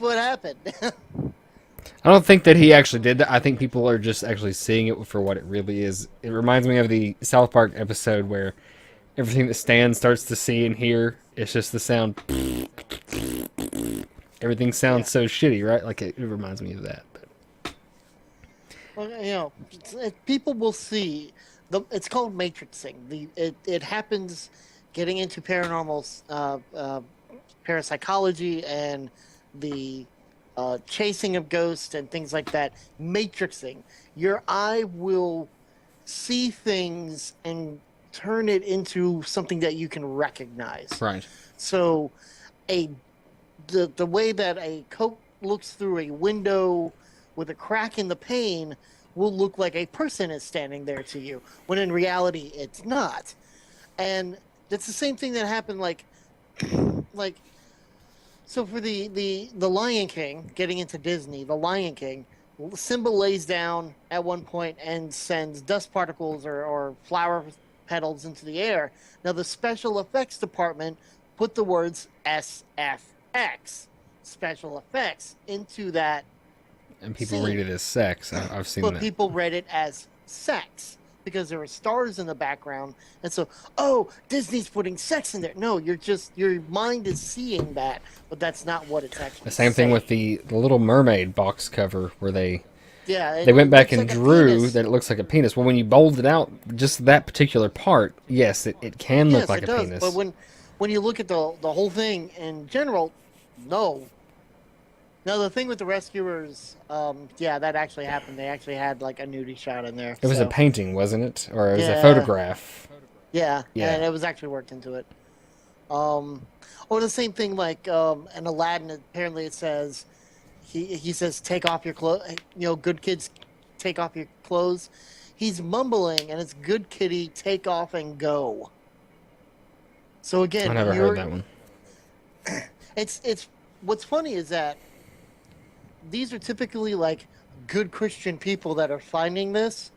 what happened. I don't think that he actually did that. I think people are just actually seeing it for what it really is. It reminds me of the South Park episode where everything that Stan starts to see and hear is just the sound. everything sounds so shitty, right? Like it reminds me of that. But Well, people will see it's called matrixing. It happens getting into paranormal parapsychology and the chasing of ghosts and things like that. Matrixing. Your eye will see things and turn it into something that you can recognize. right. So, a the way that a coat looks through a window with a crack in the pane will look like a person is standing there to you, when in reality it's not. And that's the same thing that happened like so for the Lion King, getting into Disney, the Lion King, Simba lays down at one point and sends dust particles or flower petals into the air. Now the special effects department put the words SFX, special effects, into that And people scene. read it as sex. I've seen But that. people read it as sex because there were stars in the background. And so, oh, Disney's putting sex in there. No, your mind is seeing that, but that's not what it's actually The same thing saying. with the Little Mermaid box cover where they Yeah, they went it back looks and like a drew penis. that it looks like a penis. Well, when you bold it out, just that particular part, yes, it can look Yes, like it a does. penis. But when you look at the whole thing in general, no. Now the thing with the rescuers, yeah, that actually happened. They actually had like a nudie shot in there. It was a So painting, wasn't it? Or it was a yeah, photograph. yeah, and Yeah. it was actually worked into it. Um, or the same thing like in Aladdin. Apparently, it says he says take off your clothes. Good kids take off your clothes. He's mumbling, and it's good kitty take off and go. So I again, never heard that one. it's what's funny is that these are typically like good Christian people that are finding this.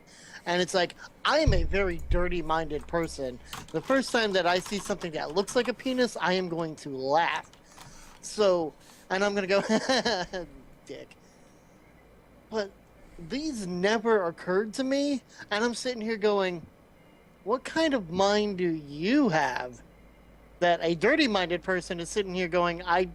And it's like, I am a very dirty minded person. The first time that I see something that looks like a penis, I am going to laugh. So, and I'm going to go, dick. But these never occurred to me. And I'm sitting here going, what kind of mind do you have? That a dirty minded person is sitting here going, I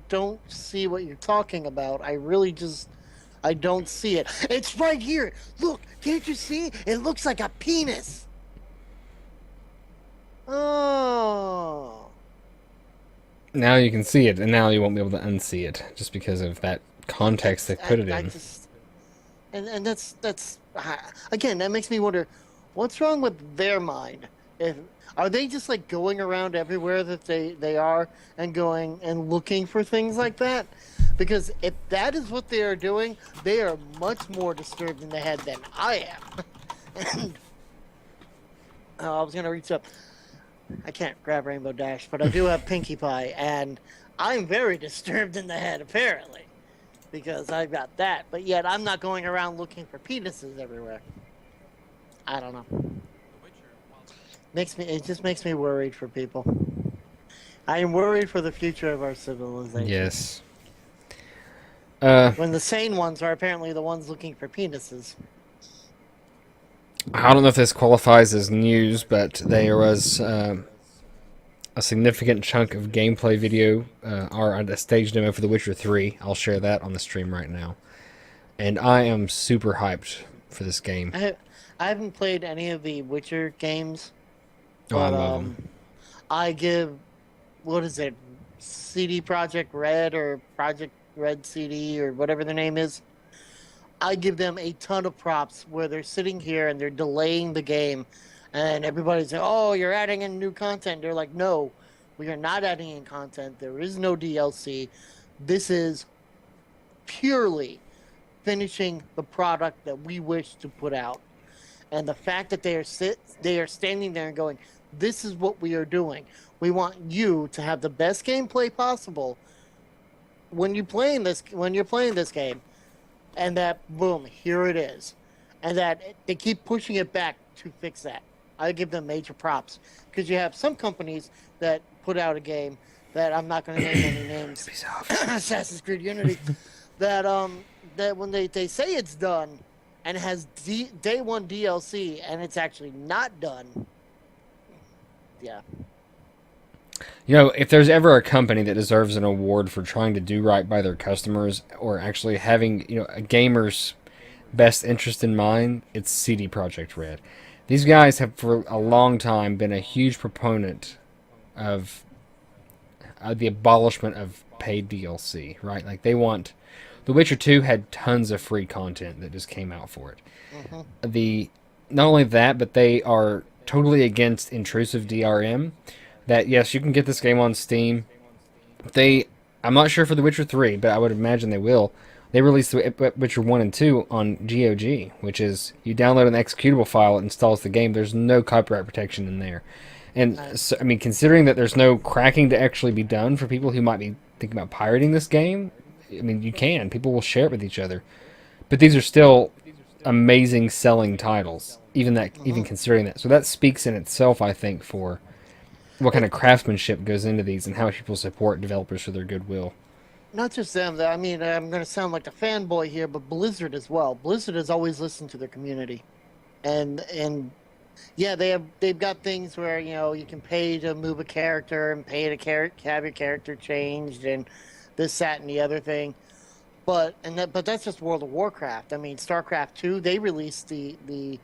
don't see what you're talking about. I don't see it. It's right here. Look, can't you see? It looks like a penis. Oh. Now you can see it, and now you won't be able to unsee it just because of that context they put it I in. just and that's again, that makes me wonder what's wrong with their mind. If are they just like going around everywhere that they are and going and looking for things like that? Because if that is what they are doing, they are much more disturbed in the head than I am. And I was gonna reach up. I can't grab Rainbow Dash, but I do have Pinkie Pie, and I'm very disturbed in the head apparently because I've got that. But yet I'm not going around looking for penises everywhere. I don't know. It just makes me worried for people. I am worried for the future of our civilization. Yes. When the sane ones are apparently the ones looking for penises. I don't know if this qualifies as news, but there was a significant chunk of gameplay video, or a stage demo for The Witcher 3. I'll share that on the stream right now. And I am super hyped for this game. I haven't played any of the Witcher games. Oh, I But love them. I give, what is it, CD Project Red or Project Red CD or whatever the name is. I give them a ton of props where they're sitting here and they're delaying the game, and everybody's like, "Oh, you're adding in new content." They're like, "No, we are not adding in content. There is no DLC. This is purely finishing the product that we wish to put out." And the fact that they are standing there and going, "This is what we are doing. We want you to have the best gameplay possible when you're playing this game." And that, boom, here it is. And that they keep pushing it back to fix that. I give them major props because you have some companies that put out a game that I'm not going to name any names. Assassin's Creed Unity. That when they say it's done and it has day one DLC and it's actually not done. Yeah. You know, if there's ever a company that deserves an award for trying to do right by their customers or actually having, a gamer's best interest in mind, it's CD Projekt Red. These guys have for a long time been a huge proponent of the abolishment of paid DLC, right? Like they want The Witcher 2 had tons of free content that just came out for it. Hmm. The Not only that, but they are totally against intrusive DRM. That yes, you can get this game on Steam. They I'm not sure for The Witcher 3, but I would imagine they will. They released The Witcher 1 and 2 on GOG, which is you download an executable file, it installs the game. There's no copyright protection in there. And Nice. so, I mean, considering that there's no cracking to actually be done for people who might be thinking about pirating this game, I mean, you can. People will share it with each other. But these are still amazing selling titles, even Hmm. considering that. So that speaks in itself, I think, for what kind of craftsmanship goes into these and how much people support developers for their goodwill. Not just them. I mean, I'm going to sound like a fanboy here, but Blizzard as well. Blizzard has always listened to their community, and yeah, they've got things where you can pay to move a character and pay to have your character changed and this, that, and the other thing. But that's just World of Warcraft. I mean, StarCraft 2, they released the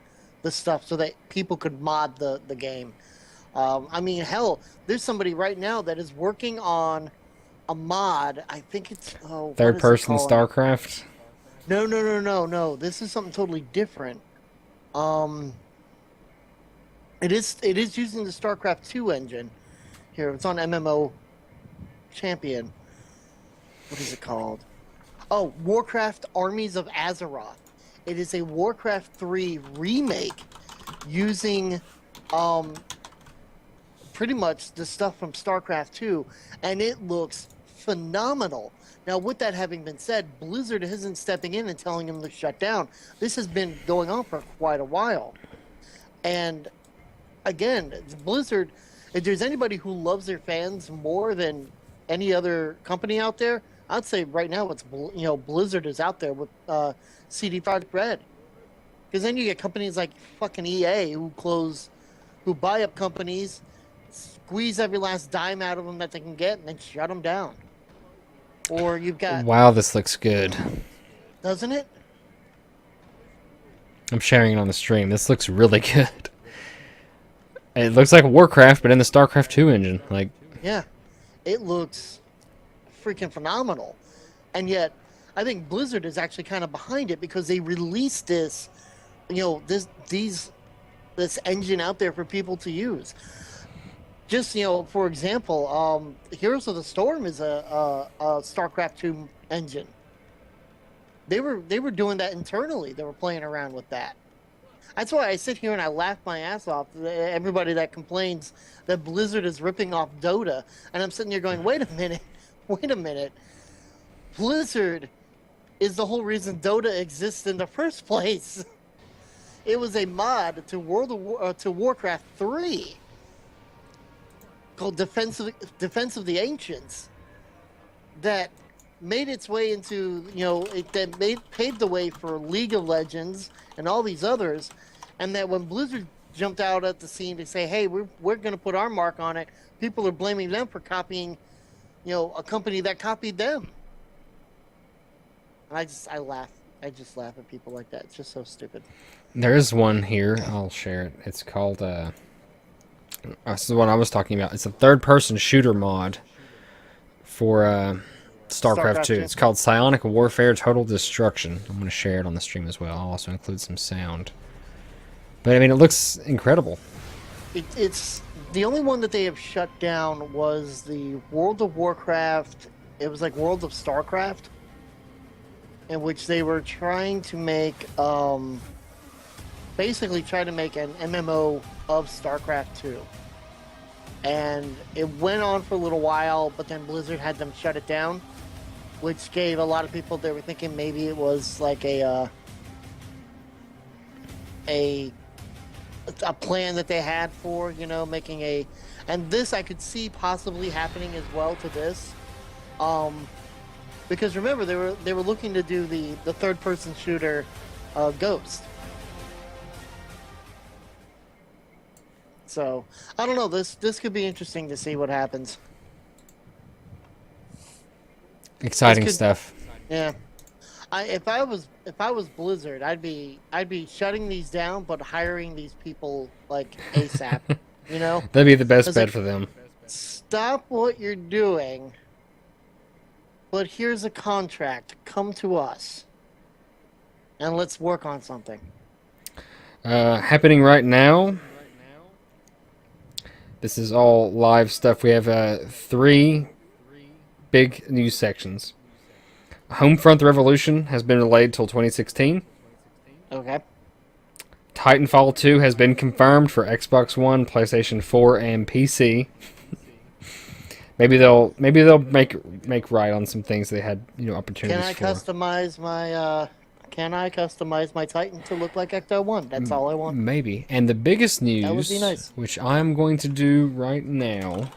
stuff so that people could mod the game. I mean, hell, there's somebody right now that is working on a mod. I think it's what Third is it person called? StarCraft. No, no, no, no, no. This is something totally different. Um, it is using the StarCraft 2 engine. Here, it's on MMO Champion. What is it called? Oh, Warcraft Armies of Azeroth. It is a Warcraft 3 remake using um pretty much the stuff from StarCraft 2, and it looks phenomenal. Now, with that having been said, Blizzard isn't stepping in and telling them to shut down. This has been going on for quite a while. And again, Blizzard, if there's anybody who loves their fans more than any other company out there, I'd say right now Blizzard is out there with CD Projekt Red. Because then you get companies like fucking EA who buy up companies, squeeze every last dime out of them that they can get, and then shut them down. Or you've got, Wow, this looks good. doesn't it? I'm sharing it on the stream. This looks really good. It looks like Warcraft, but in the StarCraft 2 engine. Like, Yeah, it looks freaking phenomenal. And yet, I think Blizzard is actually kind of behind it because they released this, this engine out there for people to use. Just for example, Heroes of the Storm is a StarCraft 2 engine. They were doing that internally. They were playing around with that. That's why I sit here and I laugh my ass off. Everybody that complains that Blizzard is ripping off Dota, and I'm sitting here going, wait a minute, wait a minute. Blizzard is the whole reason Dota exists in the first place. It was a mod to to Warcraft 3 called Defense of the Ancients that made its way into paved the way for League of Legends and all these others, and that when Blizzard jumped out at the scene to say, hey, we're going to put our mark on it, people are blaming them for copying a company that copied them. And I just laugh at people like that. It's just so stupid. there is one here. I'll share it. It's called, this is the one I was talking about. It's a third-person shooter mod for StarCraft 2. 2. It's called Psionic Warfare Total Destruction. I'm going to share it on the stream as well. I'll also include some sound. But, I mean, it looks incredible. It's the only one that they have shut down was the World of Warcraft. It was like World of StarCraft, in which they were trying to make, basically try to make an MMO of StarCraft 2. And it went on for a little while, but then Blizzard had them shut it down, which gave a lot of people, they were thinking maybe it was like a plan that they had for, making and this I could see possibly happening as well to this. Because remember, they were looking to do the third person shooter Ghost. So I don't know. This could be interesting to see what happens. Exciting stuff. Yeah. If I was Blizzard, I'd be shutting these down, but hiring these people like ASAP. You know, That'd be the best it's bet like for them. stop what you're doing, but here's a contract. Come to us, and let's work on something. Happening right now. This is all live stuff. We have 3 big news sections. Homefront: The Revolution has been delayed till 2016. Okay. Titanfall 2 has been confirmed for Xbox One, PlayStation 4, and PC. Maybe they'll make right on some things they had opportunities Can I for. customize my Titan to look like Ecto 1? That's all I want. Maybe. And the biggest That would be news, nice. which I'm going to do right now,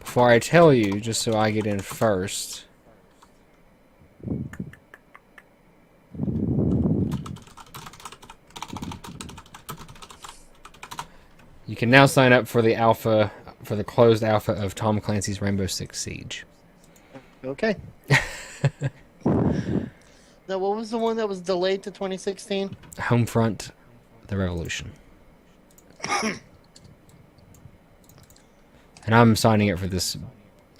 before I tell you, just so I get in first. You can now sign up for the closed alpha of Tom Clancy's Rainbow Six Siege. Okay. Now, what was the one that was delayed to 2016? Homefront: The Revolution. And I'm signing up for this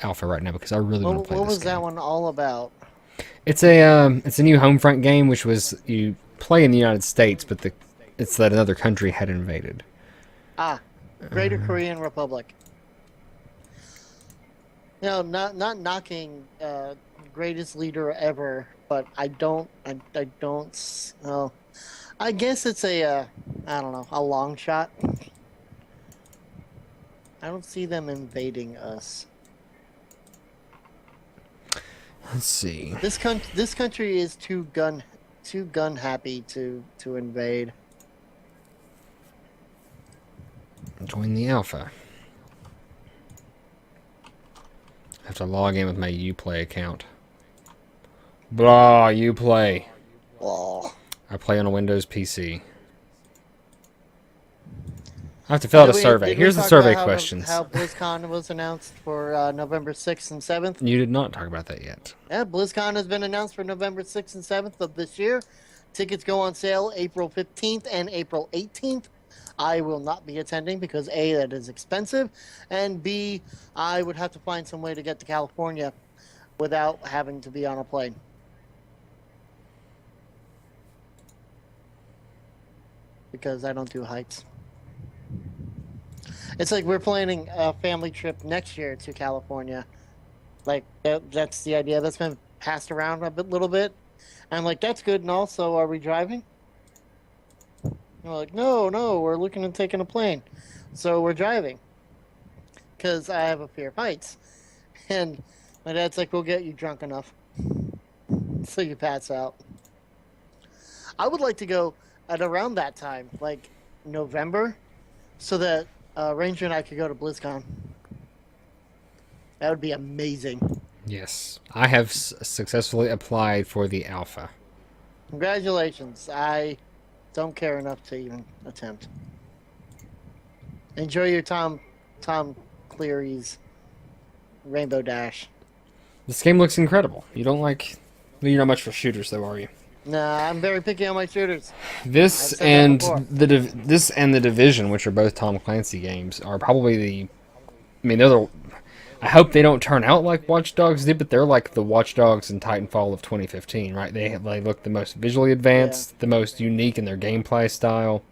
alpha right now because I really want to play this game. What was that one all about? It's a new Homefront game, which was you play in the United States, but it's that another country had invaded. Greater Korean Republic. Not knocking greatest leader ever, but I guess it's I don't know, a long shot. I don't see them invading us. Let's see. This country is too gun happy to invade. Join the alpha. I have to log in with my Uplay account. Blah, Uplay. Oh. I play on a Windows PC. I have to fill out a survey. Here's the survey questions. How BlizzCon was announced for November 6th and 7th? You did not talk about that yet. Yeah, BlizzCon has been announced for November 6th and 7th of this year. Tickets go on sale April 15th and April 18th. I will not be attending because A, that is expensive, and B, I would have to find some way to get to California without having to be on a plane. Because I don't do heights. It's like we're planning a family trip next year to California. Like, that's the idea that's been passed around a little bit. And I'm like, that's good, and also, are we driving? They're like, no, we're looking at taking a plane. So we're driving. Because I have a fear of heights. And my dad's like, we'll get you drunk enough. So you pass out. I would like to go at around that time, like November, so that Ranger and I could go to BlizzCon. That would be amazing. Yes. I have successfully applied for the alpha. Congratulations. I don't care enough to even attempt. Enjoy your Tom Cleary's Rainbow Dash. This game looks incredible. You don't like... Well, you're not much for shooters, though, are you? Nah, I'm very picky on my shooters. This and the Division, which are both Tom Clancy games, are probably the... I mean, they're the... I hope they don't turn out like Watch Dogs did, but they're like the Watch Dogs and Titanfall of 2015, right? They look the most visually advanced, the most unique in their gameplay style.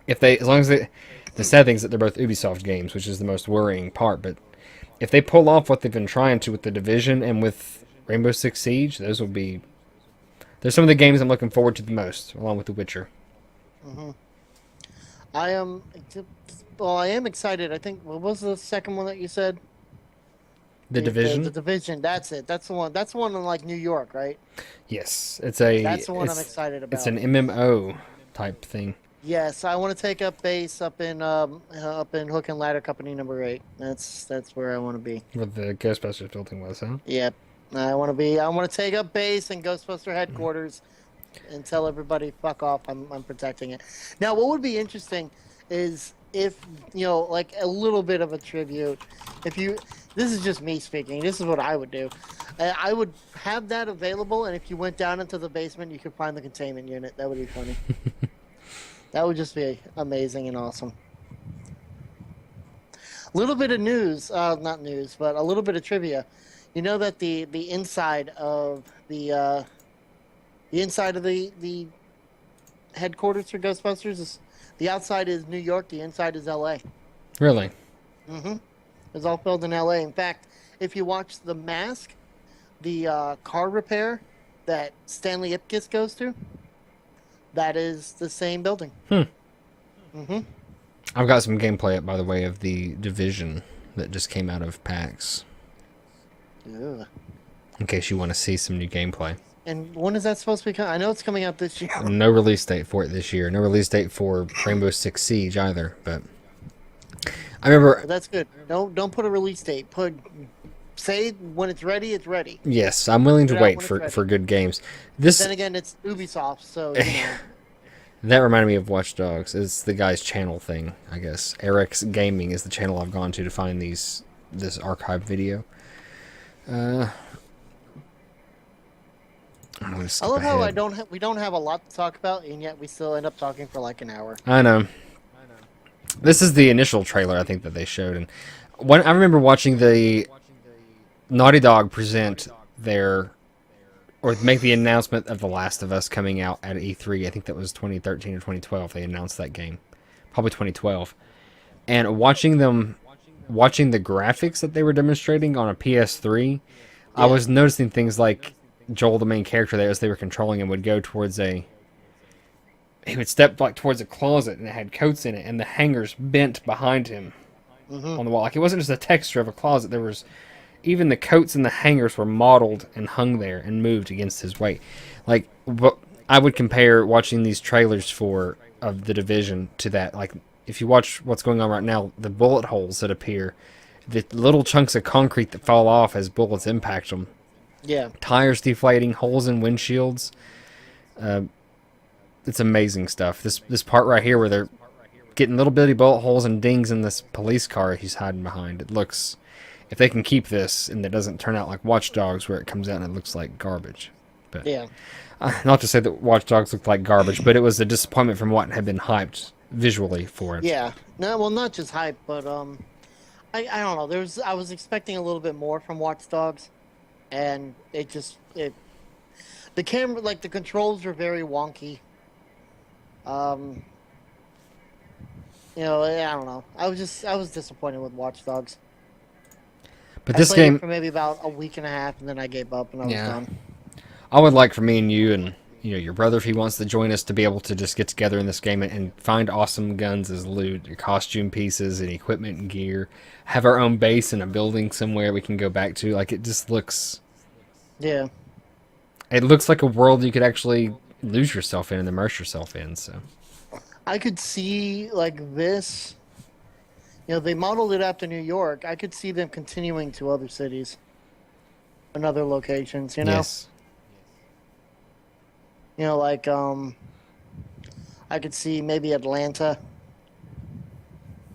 As long as the sad thing is that they're both Ubisoft games, which is the most worrying part. But if they pull off what they've been trying to with the Division and with Rainbow Six Siege, those will be. They're some of the games I'm looking forward to the most, along with The Witcher. Mm-hmm. I am. Well, I am excited. I think. What was the second one that you said? The Division? The Division, that's it. That's the one. That's the one in like New York, right? Yes, That's the one I'm excited about. It's an MMO type thing. Yes, I want to take up base up in Hook and Ladder Company number 8. That's where I want to be. Where the Ghostbusters building was, huh? Yep. I want to take up base in Ghostbuster headquarters and tell everybody fuck off. I'm protecting it. Now, what would be interesting is if like a little bit of a tribute. If you, this is just me speaking. This is what I would do. I would have that available, and if you went down into the basement, you could find the containment unit. That would be funny. That would just be amazing and awesome. A little bit of news, not news, but a little bit of trivia. You know that the inside of the inside of the headquarters for Ghostbusters is, the outside is New York, the inside is L.A. Really? Mm-hmm. It's all filmed in L.A. In fact, if you watch The Mask, the car repair that Stanley Ipkiss goes to, that is the same building. Mm-hmm. I've got some gameplay up, by the way, of the Division that just came out of PAX. Ugh. In case you want to see some new gameplay. And when is that supposed to be coming? I know it's coming out this year. No release date for it this year. No release date for Rainbow Six Siege either. But I remember. But that's good. Don't put a release date. Say when it's ready, it's ready. Yes, I'm willing to wait for good games. This. Then again, it's Ubisoft, so you know. That reminded me of Watch Dogs. It's the guy's channel thing, I guess. Eric's Gaming is the channel I've gone to find this archive video. I love how we don't have a lot to talk about, and yet we still end up talking for like an hour. I know. This is the initial trailer I think that they showed, and I remember watching the Naughty Dog present or make the announcement of The Last of Us coming out at E3. I think that was 2013 or 2012. They announced that game, probably 2012. And watching the graphics that they were demonstrating on a PS3, yeah. I was noticing things like Joel, the main character there, as they were controlling him, would go towards he would step like towards a closet and it had coats in it, and the hangers bent behind him on the wall. Like it wasn't just a texture of a closet. There was even the coats and the hangers were modeled and hung there and moved against his weight. Like I would compare watching these trailers of The Division to that. Like if you watch what's going on right now, the bullet holes that appear, the little chunks of concrete that fall off as bullets impact them. Yeah. Tires deflating, holes in windshields. It's amazing stuff. This part right here where they're getting little bitty bullet holes and dings in this police car he's hiding behind. It looks, if they can keep this and it doesn't turn out like Watch Dogs where it comes out and it looks like garbage. But yeah. Not to say that Watch Dogs looked like garbage, but it was a disappointment from what had been hyped visually for it. Yeah. No, well, not just hype, but I don't know. I was expecting a little bit more from Watch Dogs. And the camera, like the controls are very wonky. I don't know. I was disappointed with Watch Dogs. But I this played game it for maybe about a week and a half, and then I gave up and I was done. I would like for me and you and your brother, if he wants to join us, to be able to just get together in this game and find awesome guns as loot, costume pieces and equipment and gear. Have our own base in a building somewhere we can go back to. Like, it just looks... Yeah. It looks like a world you could actually lose yourself in and immerse yourself in, so... I could see, like, this... they modeled it after New York. I could see them continuing to other cities. And other locations, Yes. Like, I could see maybe Atlanta.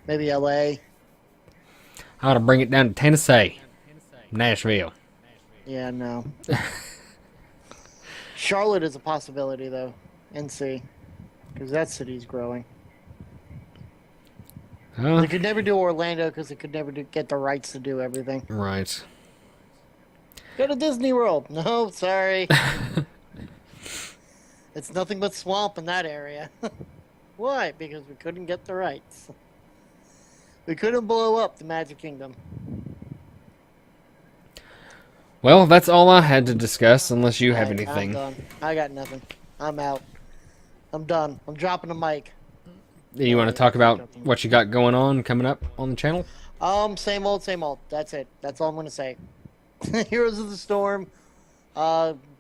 Maybe LA. I ought to bring it down to Tennessee. Nashville. Yeah, no. Charlotte is a possibility, though. NC. Because that city's growing. They could never do Orlando because they could never get the rights to do everything. Right. Go to Disney World. No, sorry. It's nothing but swamp in that area. Why? Because we couldn't get the rights. We couldn't blow up the Magic Kingdom. Well, that's all I had to discuss, unless you have anything. I'm done. I got nothing. I'm out. I'm done. I'm dropping the mic. You want to talk about what you got going on coming up on the channel? Same old, same old. That's it. That's all I'm going to say. Heroes of the Storm.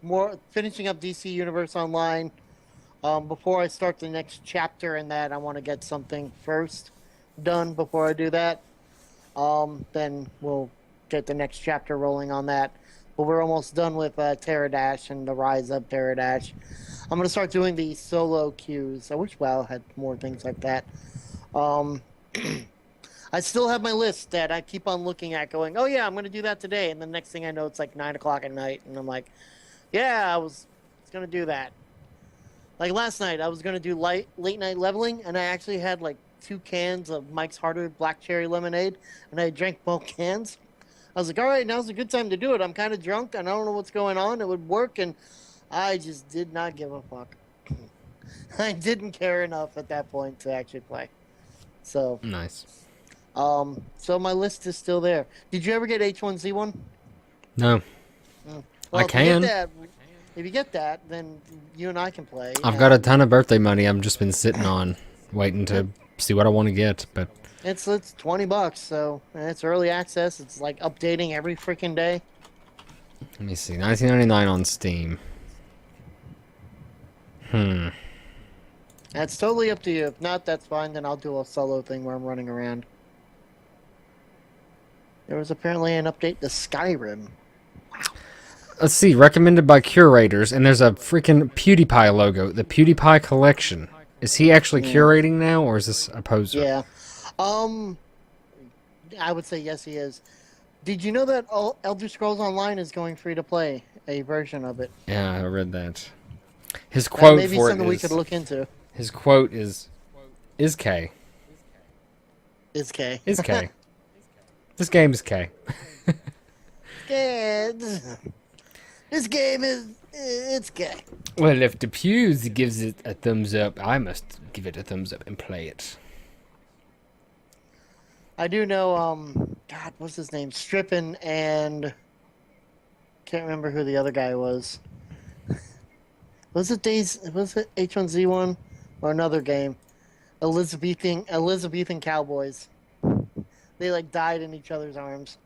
More finishing up DC Universe Online. Before I start the next chapter in that, I want to get something first done before I do that. Then we'll get the next chapter rolling on that. But we're almost done with Terradash and the Rise of Terradash. I'm going to start doing the solo queues. I wish WoW had more things like that. I still have my list that I keep on looking at, going, "Oh yeah, I'm going to do that today," and the next thing I know, it's like 9 o'clock at night, and I'm like, "Yeah, I was going to do that." Like last night, I was going to do late night leveling, and I actually had like 2 cans of Mike's Harder Black Cherry Lemonade, and I drank both cans. I was like, "All right, now's a good time to do it. I'm kind of drunk, and I don't know what's going on. It would work," and I just did not give a fuck. I didn't care enough at that point to actually play. So Nice. so my list is still there. Did you ever get H1Z1? No. Well, I can. If you get that, then you and I can play. I've got a ton of birthday money I've just been sitting on, waiting to see what I want to get, but It's $20, so and it's early access. It's like updating every freaking day. let me see. 19.99 on Steam. That's totally up to you. If not, that's fine. Then I'll do a solo thing where I'm running around. There was apparently an update to Skyrim. Let's see. Recommended by curators, and there's a freaking PewDiePie logo. The PewDiePie collection. Is he actually curating now, or is this a poser? Yeah. I would say yes, he is. Did you know that Elder Scrolls Online is going free to play a version of it? Yeah, I read that. His quote maybe for something it we is, could look into. his quote is K. Is K. Is K. This game is K. Yeah, this game it's K. Well, if the Pews gives it a thumbs up, I must give it a thumbs up and play it. I do know. God, what's his name? Strippin and can't remember who the other guy was. Was it H1Z1 or another game? Elizabethan cowboys. They like died in each other's arms.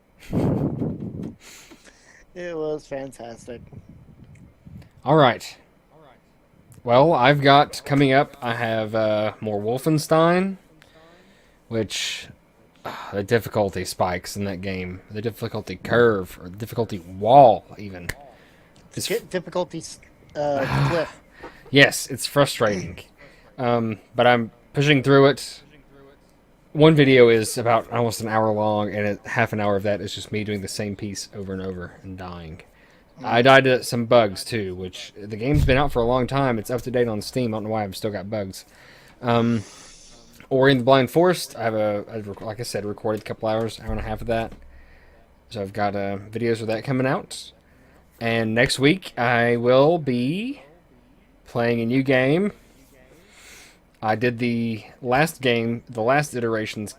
It was fantastic. All right. Well, I've got coming up. I have more Wolfenstein, which the difficulty spikes in that game. The difficulty curve or the difficulty wall even. It's Difficulties cliff. Yes, it's frustrating. But I'm pushing through it. One video is about almost an hour long, and half an hour of that is just me doing the same piece over and over and dying. I died to some bugs, too, which the game's been out for a long time. It's up to date on Steam. I don't know why I've still got bugs. Ori and the Blind Forest, like I said, recorded a couple hours, hour and a half of that. So I've got videos of that coming out. And next week, I will be playing a new game. I did the last iterations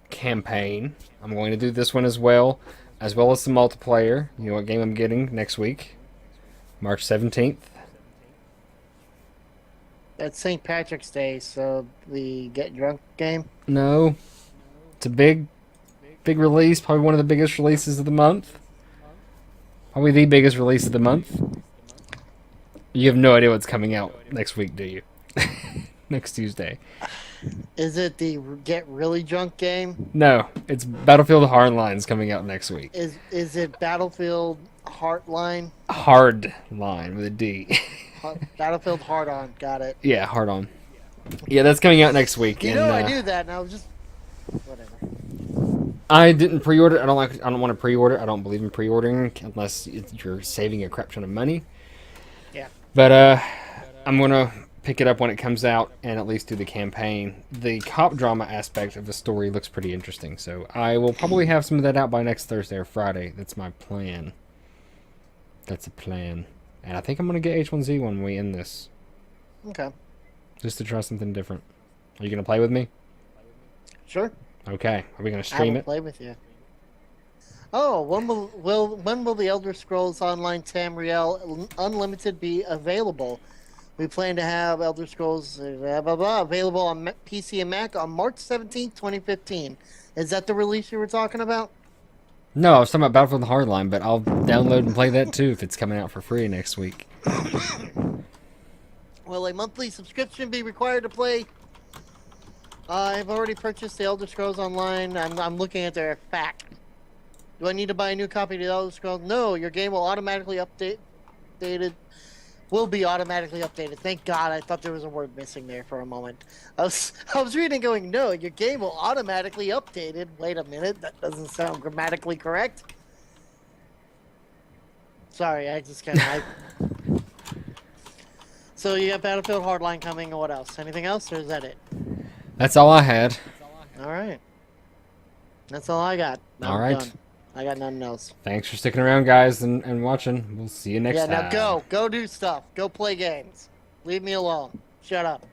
campaign. I'm going to do this one as well as the multiplayer. You know what game I'm getting next week? March 17th. That's St. Patrick's Day, so the Get Drunk game? No. It's a big release. Probably one of the biggest releases of the month. Probably the biggest release of the month. You have no idea what's coming out next week, do you? Next Tuesday. Is it the Get Really Drunk game? No, it's Battlefield Hardline's coming out next week. Is it Battlefield Heartline? Hardline with a D. Battlefield Hard On, got it. Yeah, Hard On. Yeah, that's coming out next week. I knew that, and I was just whatever. I didn't pre-order. I don't want to pre-order. I don't believe in pre-ordering unless you're saving a crap ton of money. Yeah. But I'm gonna pick it up when it comes out and at least do the campaign. The cop drama aspect of the story looks pretty interesting, so I will probably have some of that out by next Thursday or Friday. That's my plan. That's a plan. And I think I'm going to get H1Z when we end this. Okay. Just to try something different. Are you going to play with me? Sure. Okay. Are we going to stream I will it? play with you. Oh, when will the Elder Scrolls Online Tamriel Unlimited be available? We plan to have Elder Scrolls available on PC and Mac on March 17th, 2015. Is that the release you were talking about? No, I was talking about Battlefield Hardline, but I'll download and play that too if it's coming out for free next week. Will a monthly subscription be required to play? I've already purchased the Elder Scrolls Online. I'm looking at their FAQ. Do I need to buy a new copy of the Elder Scrolls? No, your game will automatically update will be automatically updated. Thank God. I thought there was a word missing there for a moment. I was reading going, no, your game will automatically update it. Wait a minute. That doesn't sound grammatically correct. Sorry, I just kind of... So you got Battlefield Hardline coming, and what else? Anything else, or is that it? That's all I had. All right. That's all I got. All right. Done. I got nothing else. Thanks for sticking around, guys, and watching. We'll see you next time. Yeah, now go. Go do stuff. Go play games. Leave me alone. Shut up.